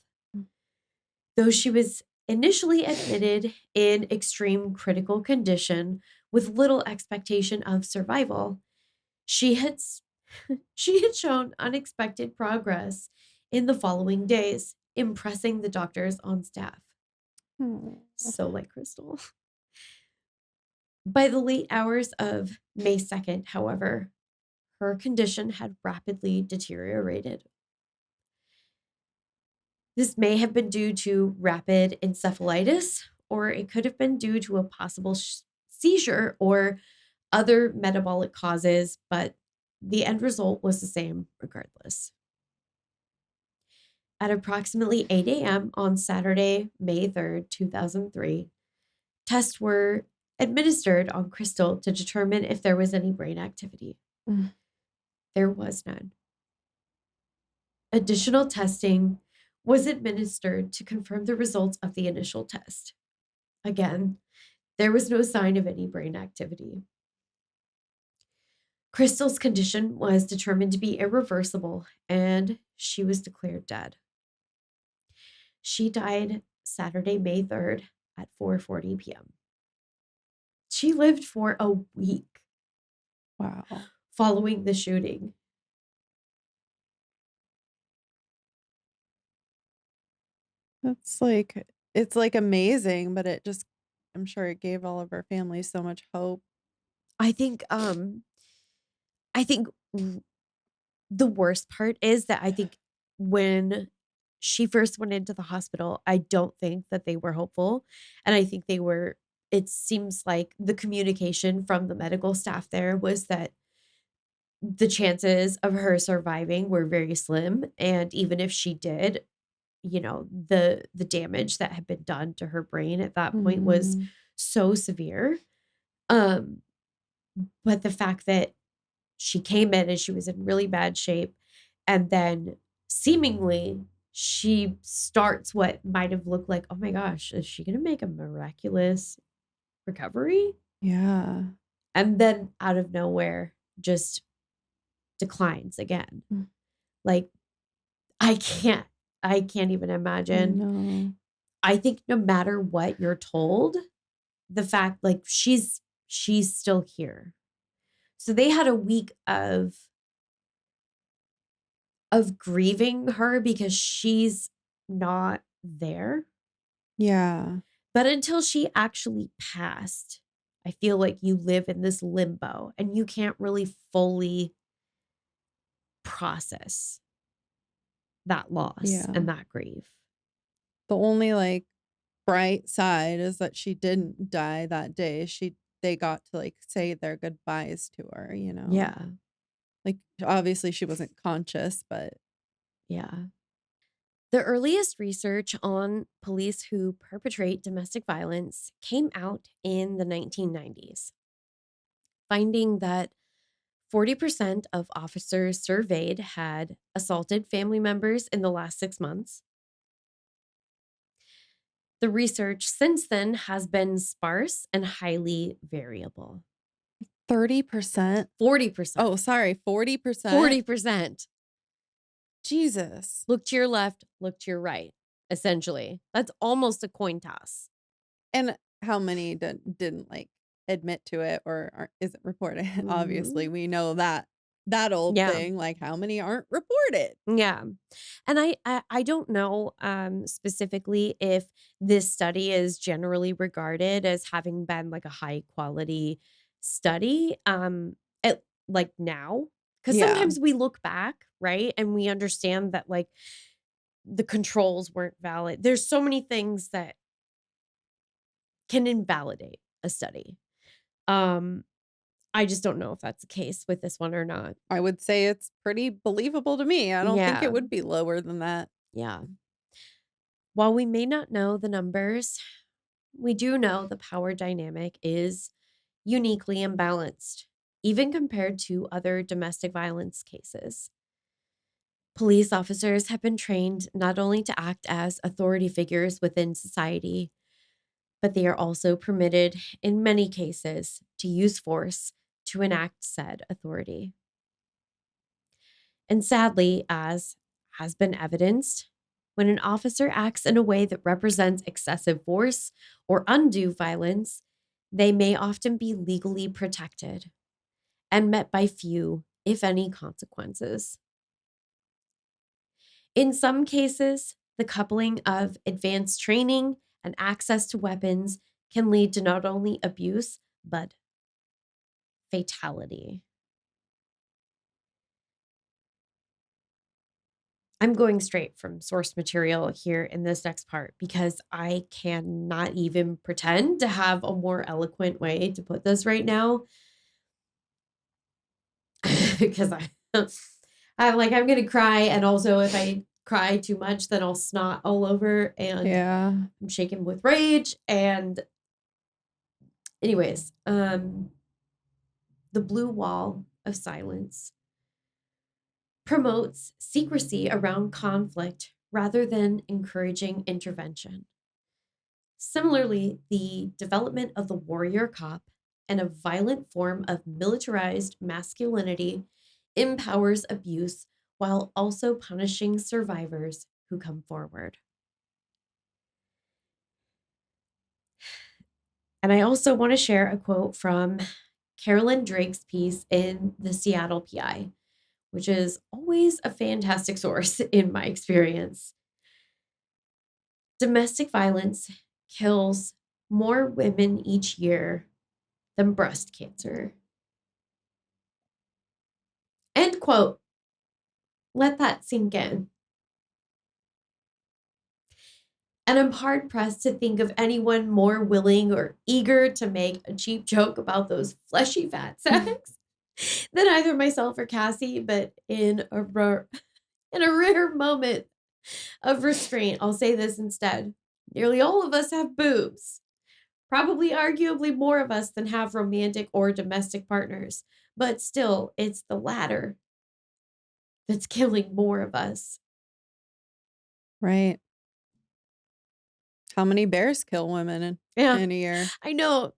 Though she was initially admitted in extreme critical condition with little expectation of survival, she had shown unexpected progress in the following days, impressing the doctors on staff. So like Crystal. By the late hours of May 2nd, however, her condition had rapidly deteriorated. This may have been due to rapid encephalitis, or it could have been due to a possible seizure or other metabolic causes, but the end result was the same regardless. At approximately 8 a.m. on Saturday, May 3rd, 2003, tests were administered on Crystal to determine if there was any brain activity. There was none. Additional testing was administered to confirm the results of the initial test. Again, there was no sign of any brain activity. Crystal's condition was determined to be irreversible, and she was declared dead. She died Saturday, May 3rd at 4:40 p.m. She lived for a week. Wow. Following the shooting. It's like amazing, but I'm sure it gave all of our families so much hope. I think the worst part is that I think when she first went into the hospital, I don't think that they were hopeful. And I think it seems like the communication from the medical staff there was that the chances of her surviving were very slim. And even if she did, the damage that had been done to her brain at that point was so severe. But the fact that she came in and she was in really bad shape and then seemingly she starts what might have looked like, oh my gosh, is she going to make a miraculous recovery? Yeah. And then out of nowhere, just declines again. Mm. Like, I can't, I can't even imagine. No. I think no matter what you're told, the fact like she's still here. So they had a week of grieving her because she's not there. Yeah. But until she actually passed, I feel like you live in this limbo and you can't really fully process that loss Yeah. and that grief. The only, like, bright side is that she didn't die that day. They got to, like, say their goodbyes to her, you know? Yeah. Like, obviously, she wasn't conscious, but Yeah. The earliest research on police who perpetrate domestic violence came out in the 1990s, finding that 40% of officers surveyed had assaulted family members in the last 6 months. The research since then has been sparse and highly variable. 30%? 40%. Oh, sorry, 40%? 40%. Jesus. Look to your left, look to your right, essentially. That's almost a coin toss. And how many didn't, like, admit to it or isn't reported? Obviously, Mhm. we know that old Yeah. thing, like, how many aren't reported? Yeah. And I don't know specifically if this study is generally regarded as having been like a high quality study at like now, cuz Yeah. sometimes we look back, right? And we understand that like the controls weren't valid. There's so many things that can invalidate a study. Um I just don't know if that's the case with this one or not. I would say it's pretty believable to me. I don't think it Yeah. would be lower than that. Yeah. While we may not know the numbers, we do know the power dynamic is uniquely imbalanced, even compared to other domestic violence cases. Police officers have been trained not only to act as authority figures within society, but they are also permitted, in many cases, to use force to enact said authority. And sadly, as has been evidenced, when an officer acts in a way that represents excessive force or undue violence, they may often be legally protected and met by few, if any, consequences. In some cases, the coupling of advanced training and access to weapons can lead to not only abuse, but fatality. I'm going straight from source material here in this next part because I cannot even pretend to have a more eloquent way to put this right now. Because I'm like, I'm going to cry. And also, if I cry too much, then I'll snot all over and Yeah. I'm shaking with rage. And, anyways, the blue wall of silence promotes secrecy around conflict rather than encouraging intervention. Similarly, the development of the warrior cop and a violent form of militarized masculinity empowers abuse while also punishing survivors who come forward. And I also want to share a quote from Carolyn Drake's piece in the Seattle PI, which is always a fantastic source in my experience. Domestic violence kills more women each year than breast cancer. End quote. Let that sink in. And I'm hard pressed to think of anyone more willing or eager to make a cheap joke about those fleshy fat sacks than either myself or Cassie, but in a rare moment of restraint, I'll say this instead. Nearly all of us have boobs. Probably arguably more of us than have romantic or domestic partners, but still, it's the latter that's killing more of us. Right. How many bears kill women Yeah, in a year? I know.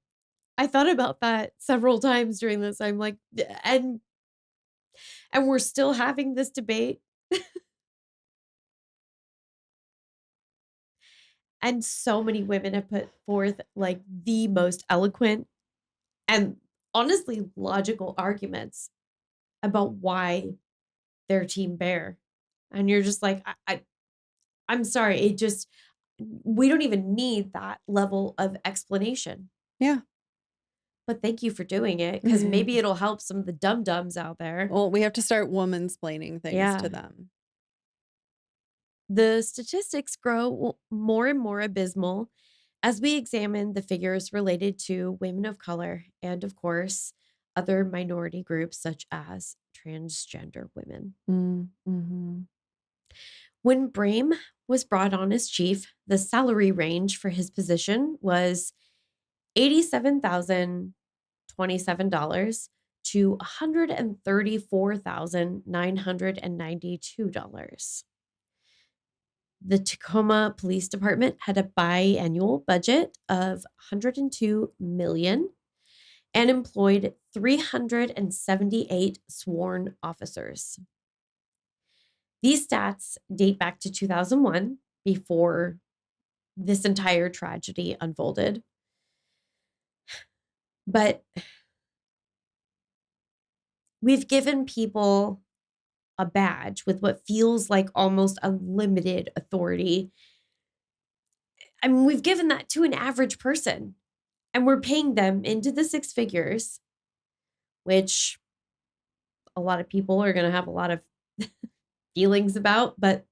I thought about that several times during this. I'm like, and we're still having this debate. And so many women have put forth like the most eloquent and honestly logical arguments about why they're team bear. And you're just like, I'm sorry. It just, we don't even need that level of explanation. Yeah. But thank you for doing it because maybe it'll help some of the dum dums out there. Well, we have to start woman-splaining things to Yeah. them. The statistics grow more and more abysmal as we examine the figures related to women of color and, of course, other minority groups such as transgender women. Mm, mhm. When Brame was brought on as chief, the salary range for his position was $87,027 to $134,992. The Tacoma Police Department had a biannual budget of $102 million and employed 378 sworn officers. These stats date back to 2001, before this entire tragedy unfolded. But we've given people a badge with what feels like almost unlimited authority. I mean, we've given that to an average person and we're paying them into the six figures, which a lot of people are going to have a lot of feelings about. But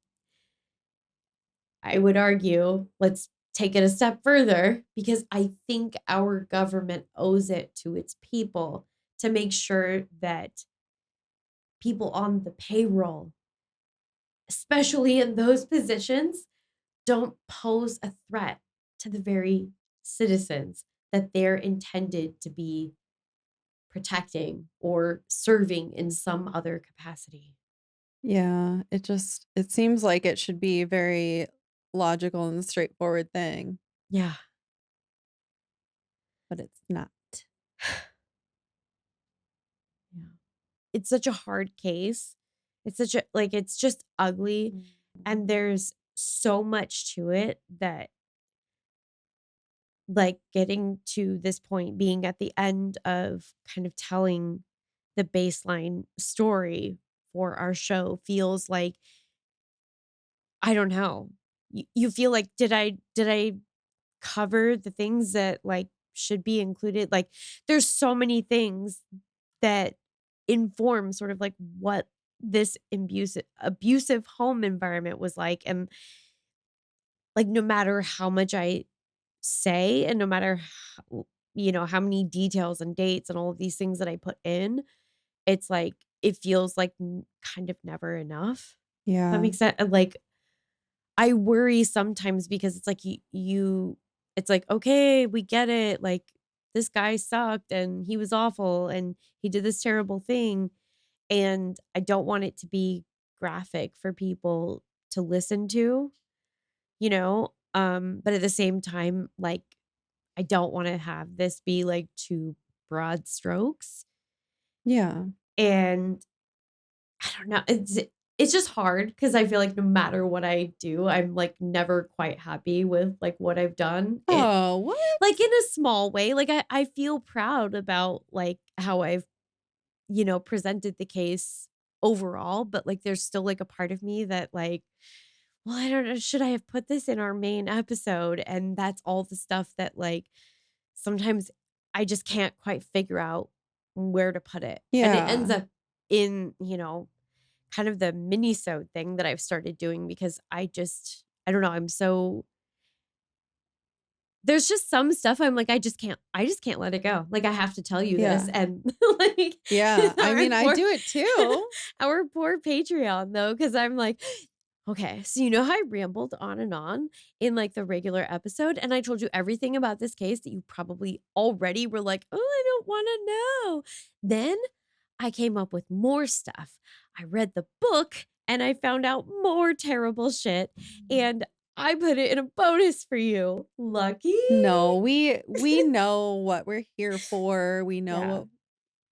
I would argue, let's take it a step further because I think our government owes it to its people to make sure that people on the payroll, especially in those positions, don't pose a threat to the very citizens that they're intended to be protecting or serving in some other capacity. Yeah, it seems like it should be a very logical and straightforward thing, Yeah. but it's not. Yeah. It's such a hard case. It's such a like it's just ugly and Mhm. there's so much to it that like getting to this point being at the end of kind of telling the baseline story for our show feels like I don't know. You feel like did I cover the things that like should be included? Like there's so many things that inform sort of like what this abusive home environment was like and like no matter how much I say and no matter how, how many details and dates and all of these things that I put in, it's like it feels like kind of never enough. That Yeah. makes sense. Like I worry sometimes because it's like it's like, okay, we get it. Like this guy sucked and he was awful and he did this terrible thing. And I don't want it to be graphic for people to listen to, but at the same time, like I don't want to have this be like too broad strokes. Yeah. And I don't know. It's just hard because I feel like no matter what I do, I'm like never quite happy with like what I've done. It Oh, what? like in a small way. Like I feel proud about like how I've, presented the case overall, but like there's still like a part of me that like, well, I don't know, should I have put this in our main episode? And that's all the stuff that like sometimes I just can't quite figure out where to put it. And it ends Yeah. up in, kind of the mini-sode thing that I've started doing because I don't know, there's just some stuff I'm like, I just can't let it go. Like, I have to tell you this Yeah. and, like, Yeah. I our mean, I poor do it too. our poor Patreon, though, because 'cause I'm like, "Okay, so you know how I rambled on in, like, the regular episode, and I told you everything about this case that you probably already were like, 'Oh, I don't wanna know.' Then I came up with more stuff. I read the book and I found out more terrible shit, and I put it in a bonus for you. Lucky? No, we know what we're here for. We know Yeah. what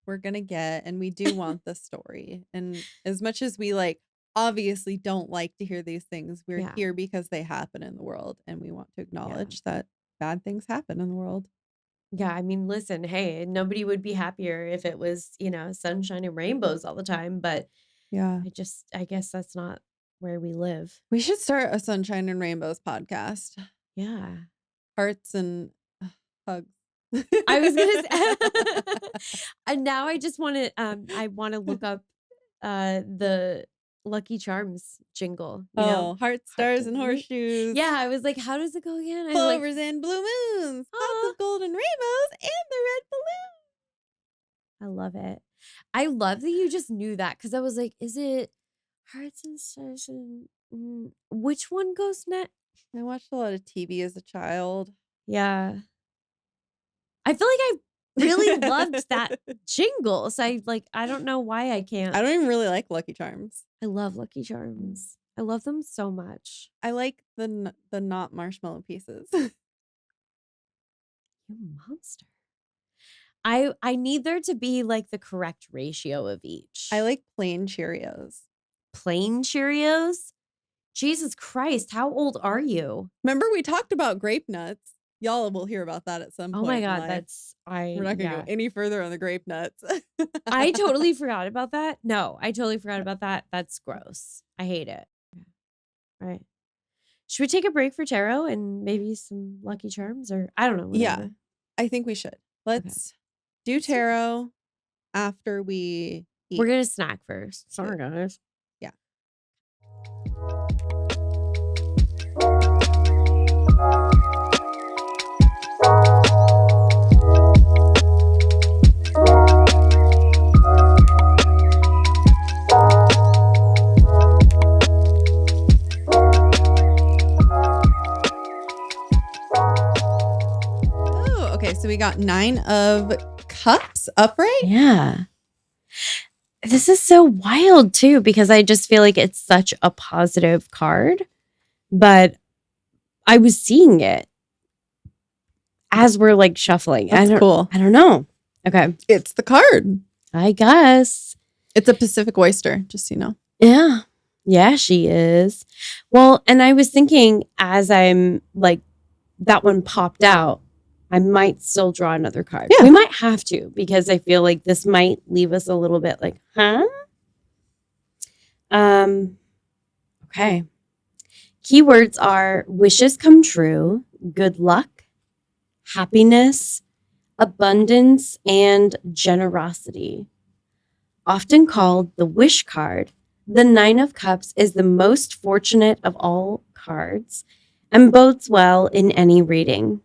we're gonna get, and we do want the story. And as much as we like obviously don't like to hear these things, we're Yeah. here because they happen in the world, and we want to acknowledge that bad things happen in the world. Yeah, I mean, listen, hey, nobody would be happier if it was, sunshine and rainbows all the time, but Yeah. I guess that's not where we live. We should start a Sunshine and Rainbows podcast. Yeah. Hearts and hugs. I was gonna say, and now I just want to, I want to look up, the Lucky Charms jingle. Hearts, stars, and horseshoes. Yeah, I was like, how does it go again? I like, Clovers and blue moons. Pots Aw. of golden rainbows and the red balloon. I love it. I love that you just knew that because I was like, is it Hearts and Stars and which one goes next? I watched a lot of TV as a child. Yeah. I feel like I really loved that jingle. So I don't know why I can't. I don't even really like Lucky Charms. I love Lucky Charms. I love them so much. I like the not marshmallow pieces. You monster. I need there to be like the correct ratio of each. I like plain Cheerios. Plain Cheerios? Jesus Christ, how old are you? Remember we talked about grape nuts? Y'all will hear about that at some point. Oh my in God, life. We're not gonna go any further on the grape nuts. I totally forgot about that. No, I totally forgot about that. That's gross. I hate it. All right. Should we take a break for tarot and maybe some Lucky Charms or I don't know. Whatever. Yeah, I think we should. Let's do tarot after we eat. We're gonna snack first. Sorry, guys. Yeah. Oh, okay. So we got 9 of Cups upright. Yeah. This is so wild too, because I just feel like it's such a positive card, but I was seeing it as we're like shuffling. That's cool. I don't know. Okay. It's the card. I guess. It's a Pacific oyster, just so you know. Yeah. Yeah, she is. Well, and I was thinking as I'm like, that one popped out, I might still draw another card. Yeah. We might have to because I feel like this might leave us a little bit like, huh? Okay. Keywords are wishes come true, good luck, happiness, abundance, and generosity. Often called the wish card, the 9 of Cups is the most fortunate of all cards and bodes well in any reading.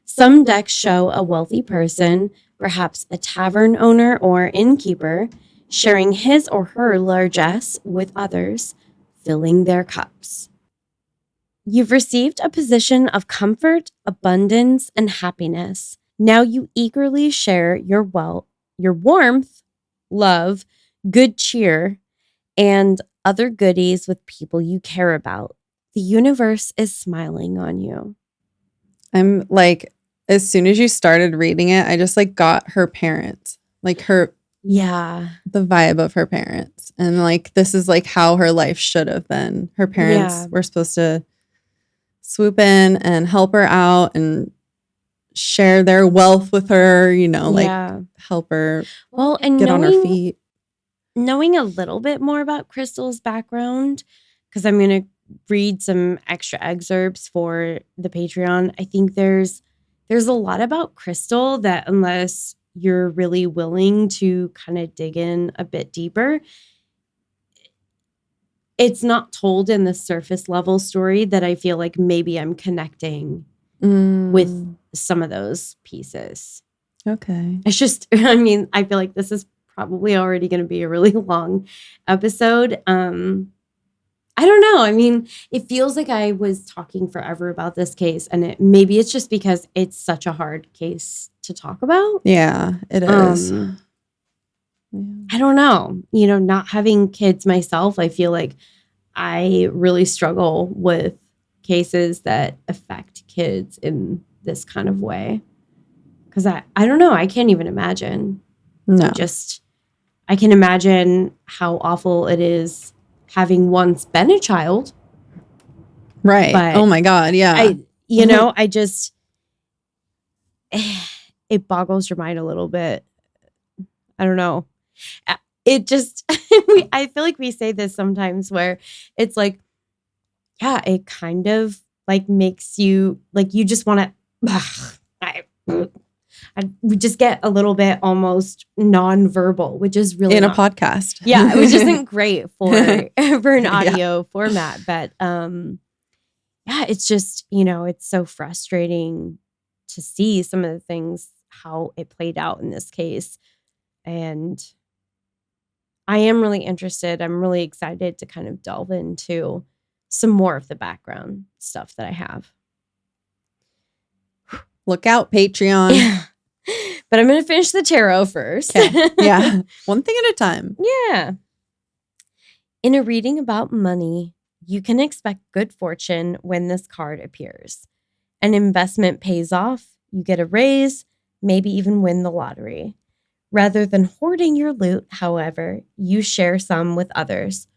Some decks show a wealthy person, perhaps a tavern owner or innkeeper, sharing his or her largesse with others, filling their cups. You've received a position of comfort, abundance, and happiness. Now you eagerly share your warmth, love, good cheer, and other goodies with people you care about. The universe is smiling on you. I'm like, as soon as you started reading it, I just like got her parents, like her, the vibe of her parents. And like, this is like how her life should have been. Her parents were supposed to swoop in and help her out and share their wealth with her, like help her and get on her feet. Knowing a little bit more about Crystal's background, because I'm going to read some extra excerpts for the Patreon. I think there's a lot about Crystal that unless you're really willing to kind of dig in a bit deeper, it's not told in the surface level story that I feel like maybe I'm connecting with some of those pieces. Okay. It's just, I mean, I feel like this is probably already going to be a really long episode. I don't know. I mean, it feels like I was talking forever about this case, and maybe it's just because it's such a hard case to talk about. Yeah, it is. I don't know, not having kids myself, I feel like I really struggle with cases that affect kids in this kind of way. Because I don't know, I can't even imagine. No. I can imagine how awful it is having once been a child. Right. But oh my God. Yeah. I just, it boggles your mind a little bit. I don't know. It just, I feel like we say this sometimes where it's like, yeah, it kind of like makes you, like, you just want to, we just get a little bit almost nonverbal, which is really in a podcast. Yeah, which isn't great for an audio format. But yeah, it's just, it's so frustrating to see some of the things, how it played out in this case. And I am really interested. I'm really excited to kind of delve into some more of the background stuff that I have. Look out, Patreon. Yeah. But I'm going to finish the tarot first. Okay. Yeah. One thing at a time. Yeah. In a reading about money, you can expect good fortune when this card appears. An investment pays off, you get a raise, maybe even win the lottery. Rather than hoarding your loot, however, you share some with others.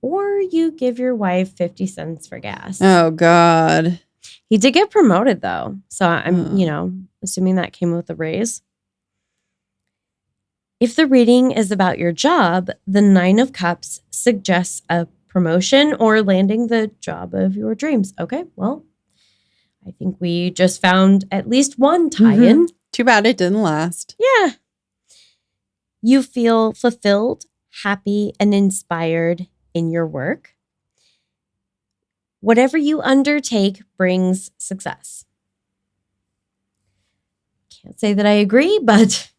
Or you give your wife 50 cents for gas. Oh, God. He did get promoted, though. So I'm, assuming that came with a raise. If the reading is about your job, the 9 of Cups suggests a promotion or landing the job of your dreams. Okay, well, I think we just found at least one tie-in. Mm-hmm. Too bad it didn't last. Yeah. You feel fulfilled, happy, and inspired in your work. Whatever you undertake brings success. Can't say that I agree, but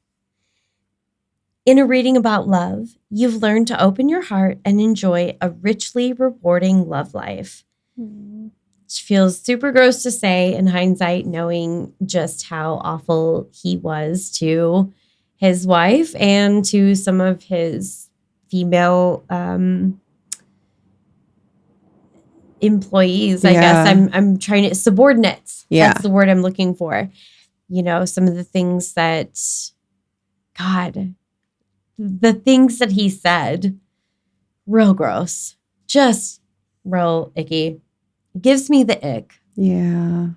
in a reading about love, you've learned to open your heart and enjoy a richly rewarding love life. Which feels super gross to say in hindsight, knowing just how awful he was to his wife and to some of his female employees. I guess I'm trying to subordinates. Yeah. That's the word I'm looking for. Some of the things that, God, the things that he said, real gross, just real icky. It gives me the ick. Yeah.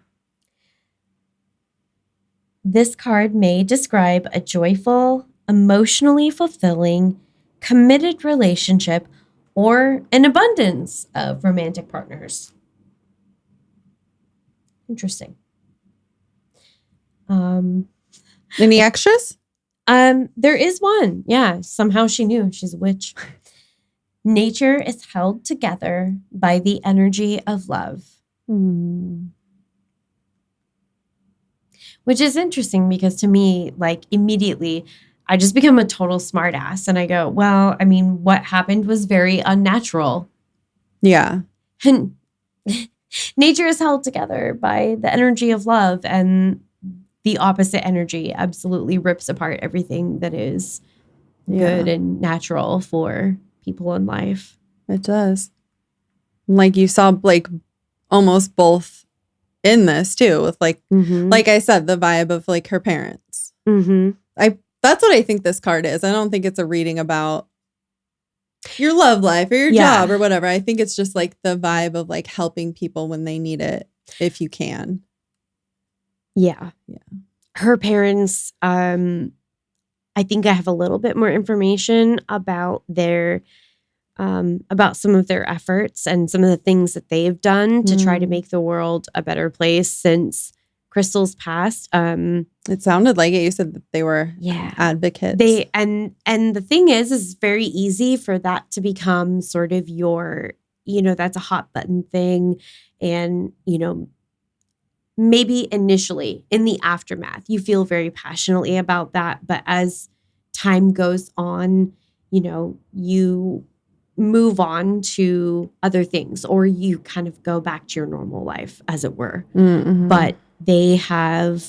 This card may describe a joyful, emotionally fulfilling, committed relationship or an abundance of romantic partners. Interesting. Any extras? There is one. Yeah, somehow she knew. She's a witch. Nature is held together by the energy of love. Which is interesting because to me, like, immediately, I just become a total smartass and I go, well, I mean, what happened was very unnatural. Yeah. And nature is held together by the energy of love, and the opposite energy absolutely rips apart everything that is good and natural for people in life. It does. Like you saw, like, almost both in this too, with like I said, the vibe of like her parents. That's what I think this card is. I don't think it's a reading about your love life or your job or whatever. I think it's just like the vibe of like helping people when they need it, if you can. Yeah. Her parents, I think I have a little bit more information about their about some of their efforts and some of the things that they've done to try to make the world a better place since Crystal's passed. It sounded like it. You said that they were advocates. And the thing is it's very easy for that to become sort of your, that's a hot button thing. And, maybe initially in the aftermath, you feel very passionately about that. But as time goes on, you move on to other things, or you kind of go back to your normal life, as it were. But they have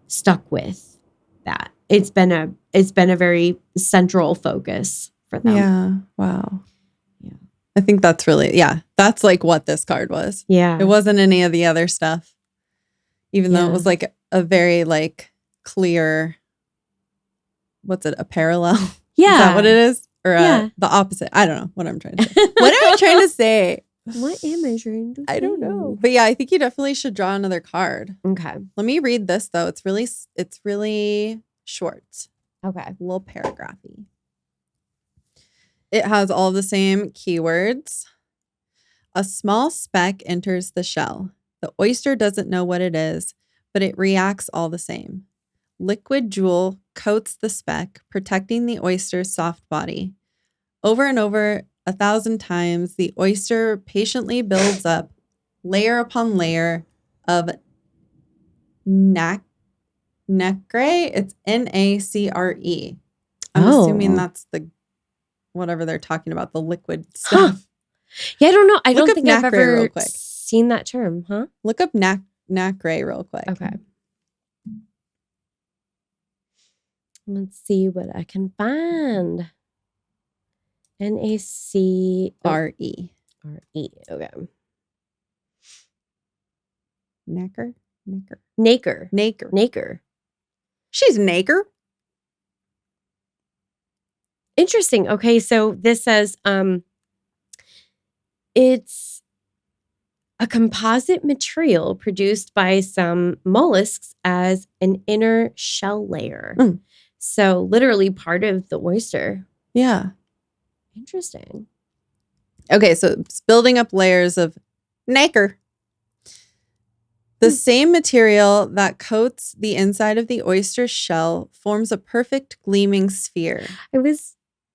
stuck with that. it's been a very central focus for them. Yeah. Wow. Yeah. I think that's really, that's like what this card was. Yeah. It wasn't any of the other stuff, even though it was like a very like clear, what's it, a parallel? Yeah. Is that what it is? Or the opposite? I don't know what I'm trying to say. What am I trying to say? What am I trying to say? I don't know. But yeah, I think you definitely should draw another card. Okay. Let me read this though. It's really short. Okay. A little paragraphy. It has all the same keywords. A small speck enters the shell. The oyster doesn't know what it is, but it reacts all the same. Liquid jewel coats the speck, protecting the oyster's soft body. Over and over 1,000 times, the oyster patiently builds up layer upon layer of nacre. It's NACRE. I'm assuming that's the whatever they're talking about, the liquid stuff. Huh. Yeah, I don't know. I Look don't up think I've nacre real ever quick. seen that term, huh? Look up nacre real quick. Okay. Let's see what I can find. NACRE. RE. Okay. Nacre? Nacre. She's nacre. Interesting. Okay, so this says it's a composite material produced by some mollusks as an inner shell layer. So literally part of the oyster. Yeah. Interesting. Okay, so it's building up layers of nacre. The same material that coats the inside of the oyster shell forms a perfect gleaming sphere.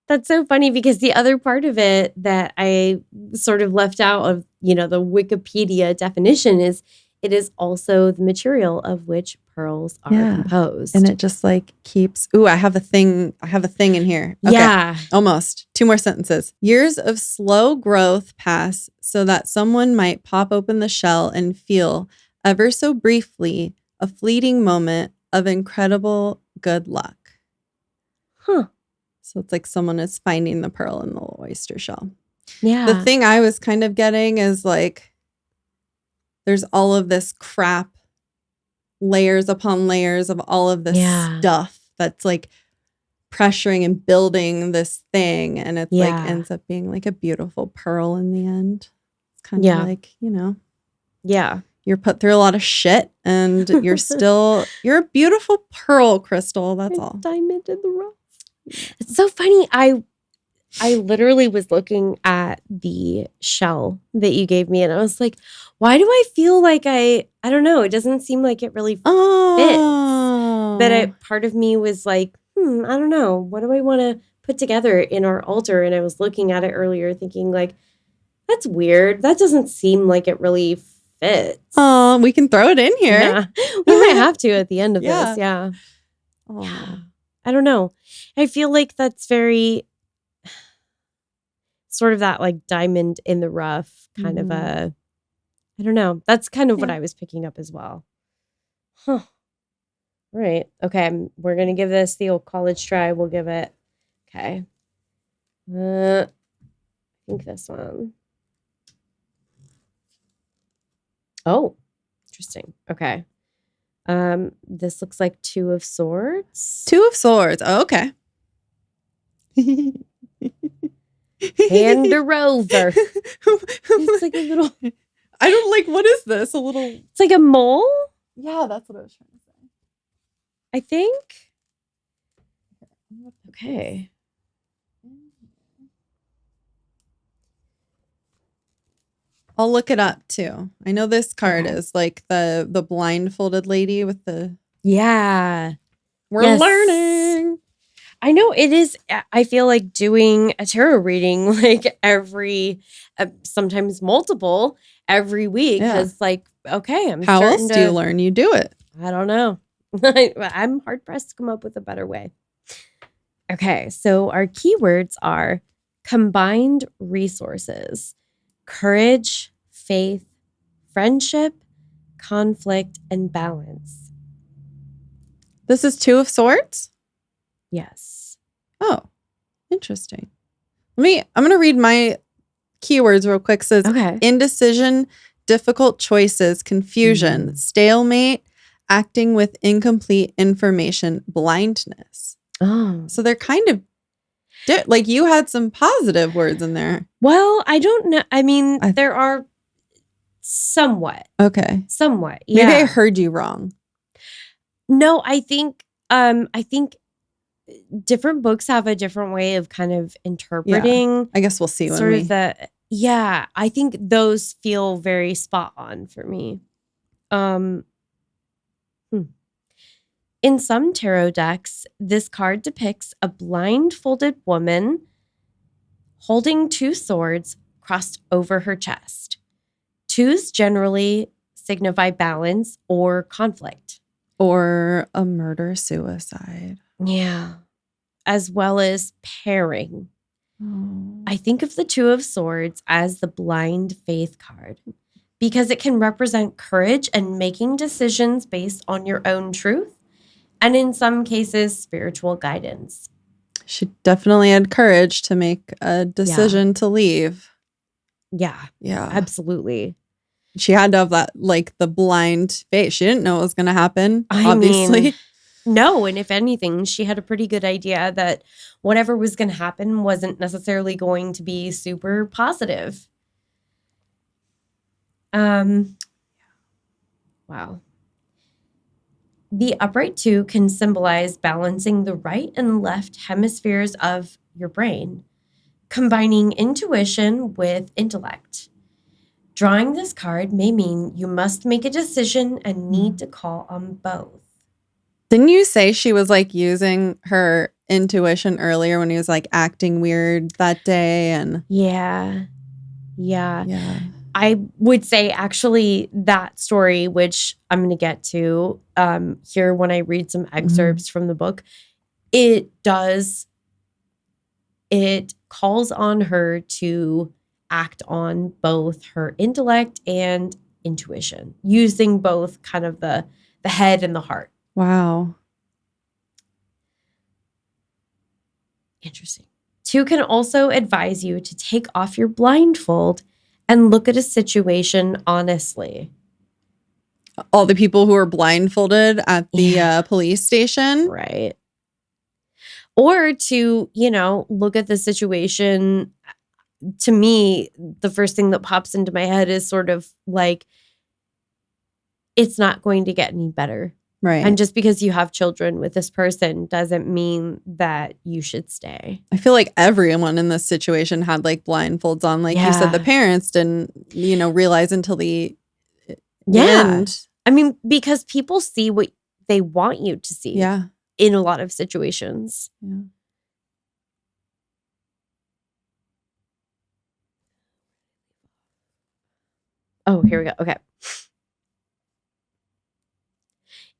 That's so funny because the other part of it that I sort of left out of, the Wikipedia definition is it is also the material of which pearls are composed. And it just like keeps, I have a thing in here. Okay. Yeah. Almost. 2 more sentences. Years of slow growth pass so that someone might pop open the shell and feel ever so briefly a fleeting moment of incredible good luck. Huh. So it's like someone is finding the pearl in the oyster shell. Yeah. The thing I was kind of getting is like, there's all of this crap, layers upon layers of all of this stuff that's like pressuring and building this thing. And it's like ends up being like a beautiful pearl in the end. It's kind of like, Yeah. You're put through a lot of shit and you're a beautiful pearl, Crystal. That's all. Diamond in the rough. It's so funny. I literally was looking at the shell that you gave me and I was like, why do I feel like I don't know. It doesn't seem like it really fits. But part of me was like, I don't know. What do I want to put together in our altar? And I was looking at it earlier thinking like, that's weird. That doesn't seem like it really fits. Oh, we can throw it in here. Yeah. We might have to at the end of this. Yeah. Oh. Yeah. I don't know. I feel like that's very sort of that like diamond in the rough kind of a, I don't know. That's kind of what I was picking up as well. Huh. Right. Okay. We're going to give this the old college try. We'll give it. Okay. I think this one. Oh, interesting. Okay. This looks like 2 of swords. 2 of swords. Oh, okay. Hand her over. It's like a little. I don't like. What is this? A little. It's like a mole. Yeah, that's what I was trying to say. I think. Okay. I'll look it up too. I know this card is like the blindfolded lady with the. Yeah. We're learning. I know it is. I feel like doing a tarot reading like every, sometimes multiple every week. Because like, okay, How else do you learn? You do it. I don't know. I'm hard pressed to come up with a better way. Okay, so our keywords are combined resources, courage, faith, friendship, conflict, and balance. This is 2 of swords? Yes. Oh, interesting. I'm going to read my keywords real quick. It says Okay. indecision, difficult choices, confusion, stalemate, acting with incomplete information, blindness. Oh. So they're kind of like you had some positive words in there. Well, I don't know. I mean, there are somewhat. Okay. Somewhat. Yeah. Maybe I heard you wrong. No, I think different books have a different way of kind of interpreting. I guess we'll see when sort of the I think those feel very spot on for me. In some tarot decks, this card depicts a blindfolded woman holding two swords crossed over her chest. Twos generally signify balance or conflict. Or a murder-suicide. Yeah. As well as pairing. Oh. I think of the Two of Swords as the blind faith card because it can represent courage and making decisions based on your own truth, and in some cases, spiritual guidance. She definitely had courage to make a decision to leave. Yeah. Yeah. Absolutely. She had to have that, like, the blind faith. She didn't know it was going to happen, obviously. No, and if anything, she had a pretty good idea that whatever was going to happen wasn't necessarily going to be super positive. Wow. The upright two can symbolize balancing the right and left hemispheres of your brain, combining intuition with intellect. Drawing this card may mean you must make a decision and need to call on both. Didn't you say she was like using her intuition earlier when he was like acting weird that day? And yeah. I would say actually that story, which I'm going to get to here when I read some excerpts from the book, it calls on her to act on both her intellect and intuition, using both kind of the head and the heart. Wow. Interesting. Two can also advise you to take off your blindfold and look at a situation honestly. All the people who are blindfolded at the police station. Right. Or to, look at the situation. To me, the first thing that pops into my head is sort of like, it's not going to get any better. Right. And just because you have children with this person doesn't mean that you should stay. I feel like everyone in this situation had like blindfolds on. Like you said, the parents didn't, realize until the end. I mean, because people see what they want you to see. Yeah. In a lot of situations. Yeah. Oh, here we go. Okay.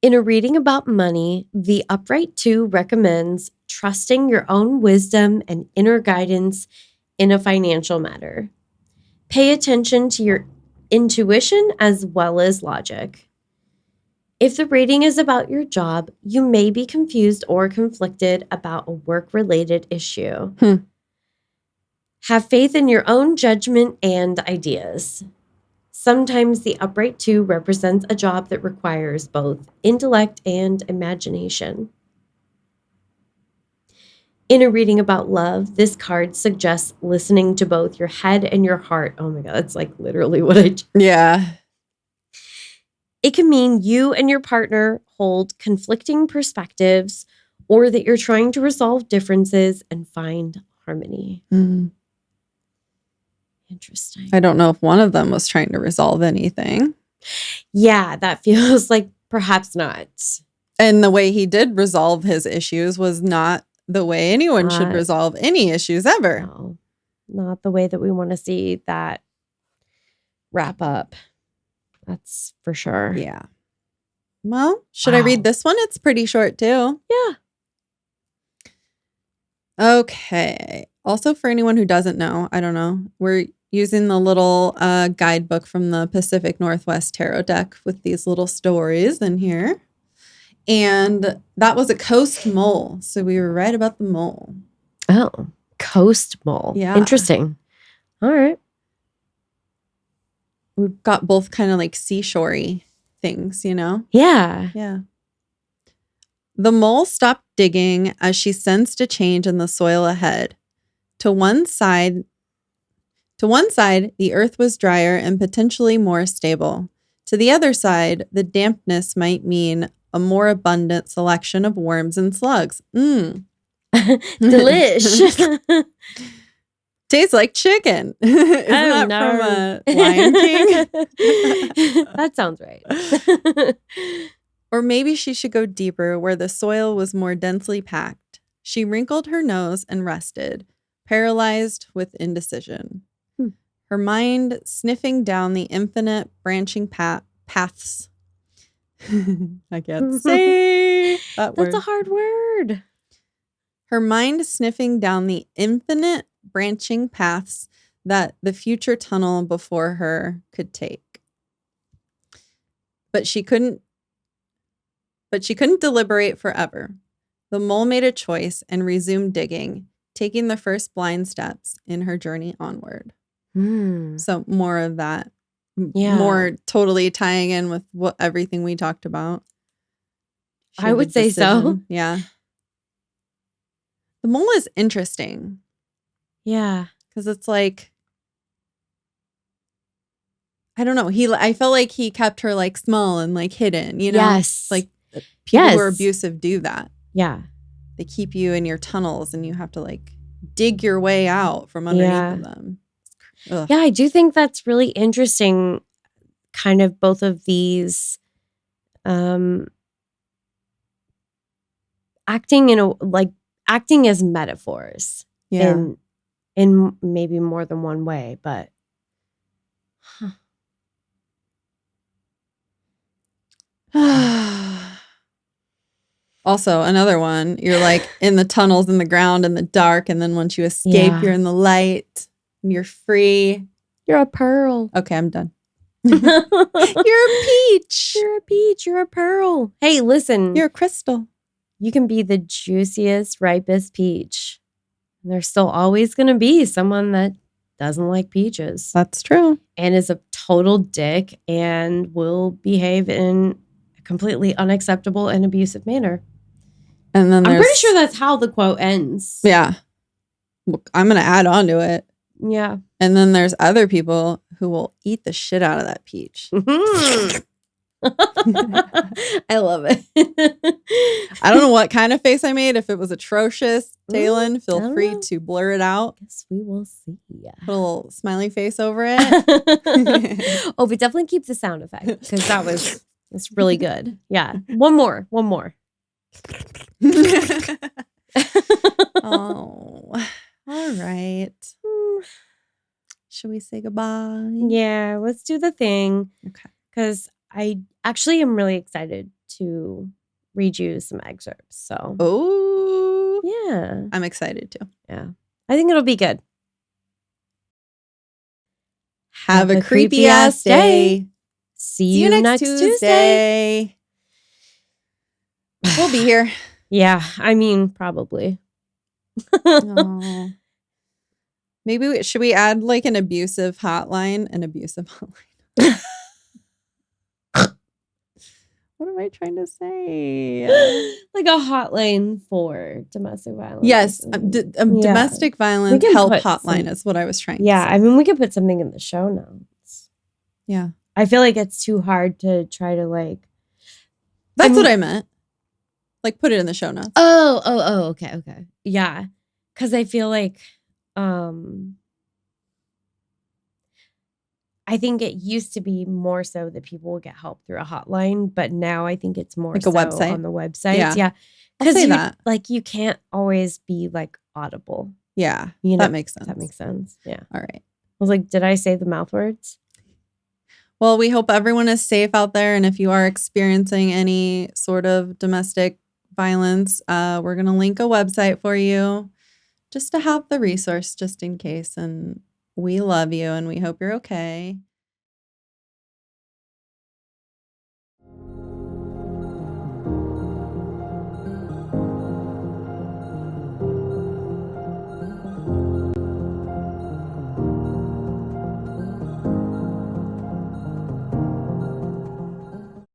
In a reading about money, the upright two recommends trusting your own wisdom and inner guidance in a financial matter. Pay attention to your intuition as well as logic. If the reading is about your job, you may be confused or conflicted about a work-related issue. Have faith in your own judgment and ideas. Sometimes the upright two represents a job that requires both intellect and imagination. In a reading about love, this card suggests listening to both your head and your heart. Oh my God, that's like literally what I do. Yeah. It can mean you and your partner hold conflicting perspectives or that you're trying to resolve differences and find harmony. Interesting. I don't know if one of them was trying to resolve anything. Yeah, that feels like perhaps not. And the way he did resolve his issues was not the way anyone should resolve any issues ever. No, not the way that we want to see that wrap up. That's for sure. Yeah. Well, should I read this one? It's pretty short too. Yeah. Okay. Also, for anyone who doesn't know, I don't know, we're using the little guidebook from the Pacific Northwest Tarot deck with these little stories in here. And that was a coast mole. So we were right about the mole. Oh, coast mole. Yeah. Interesting. All right. We've got both kind of like seashore-y things, you know? Yeah. Yeah. The mole stopped digging as she sensed a change in the soil ahead. To one side, the earth was drier and potentially more stable. To the other side, the dampness might mean a more abundant selection of worms and slugs. Delish. Tastes like chicken. Isn't that from Lion King? That sounds right. Or maybe she should go deeper where the soil was more densely packed. She wrinkled her nose and rested, paralyzed with indecision. Her mind sniffing down the infinite branching paths. I can't say that word. That's a hard word. Her mind sniffing down the infinite branching paths that the future tunnel before her could take. But she couldn't deliberate forever. The mole made a choice and resumed digging, taking the first blind steps in her journey onward. So more of that. Yeah. More totally tying in with everything we talked about. I would say so. Yeah. The mole is interesting. Yeah. Because it's like, I don't know. I felt like he kept her like small and like hidden, you know? Yes. Like people who are abusive do that. Yeah. They keep you in your tunnels and you have to like dig your way out from underneath of them. Ugh. Yeah, I do think that's really interesting. Kind of both of these acting as metaphors. Yeah. In maybe more than one way, but Also, another one, you're like in the tunnels in the ground in the dark, and then once you escape, you're in the light and you're free. You're a pearl. Okay, I'm done. You're a peach. You're a peach. You're a pearl. Hey, listen. You're a crystal. You can be the juiciest, ripest peach. And there's still always going to be someone that doesn't like peaches. That's true. And is a total dick and will behave in a completely unacceptable and abusive manner. And then I'm pretty sure that's how the quote ends. Yeah. I'm going to add on to it. Yeah. And then there's other people who will eat the shit out of that peach. I love it. I don't know what kind of face I made. If it was atrocious, Taylin, feel free to blur it out. Guess we will see. Put a little smiley face over it. Oh, but definitely keep the sound effect because that's really good. Yeah. One more. Oh, all right. Should we say goodbye? Yeah, let's do the thing. Okay. Because I actually am really excited to read you some excerpts. So, yeah. I'm excited too. Yeah. I think it'll be good. Have a creepy ass day. See you next Tuesday. We'll be here. Yeah, I mean, probably. Oh. Maybe should we add like an abusive hotline? What am I trying to say? Like a hotline for domestic violence. Yes, domestic violence help hotline is what I was trying to say. Yeah, I mean, we could put something in the show notes. Yeah. I feel like it's too hard to try to like. That's what I meant. Like put it in the show notes. Oh, okay. Yeah. Because I feel like I think it used to be more so that people would get help through a hotline, but now I think it's more like so a website on the websites. Yeah. Because like you can't always be like audible. Yeah. You know, that makes sense. That makes sense. Yeah. All right. I was like, did I say the mouth words? Well, we hope everyone is safe out there. And if you are experiencing any sort of domestic violence, we're going to link a website for you just to have the resource just in case. And we love you and we hope you're okay.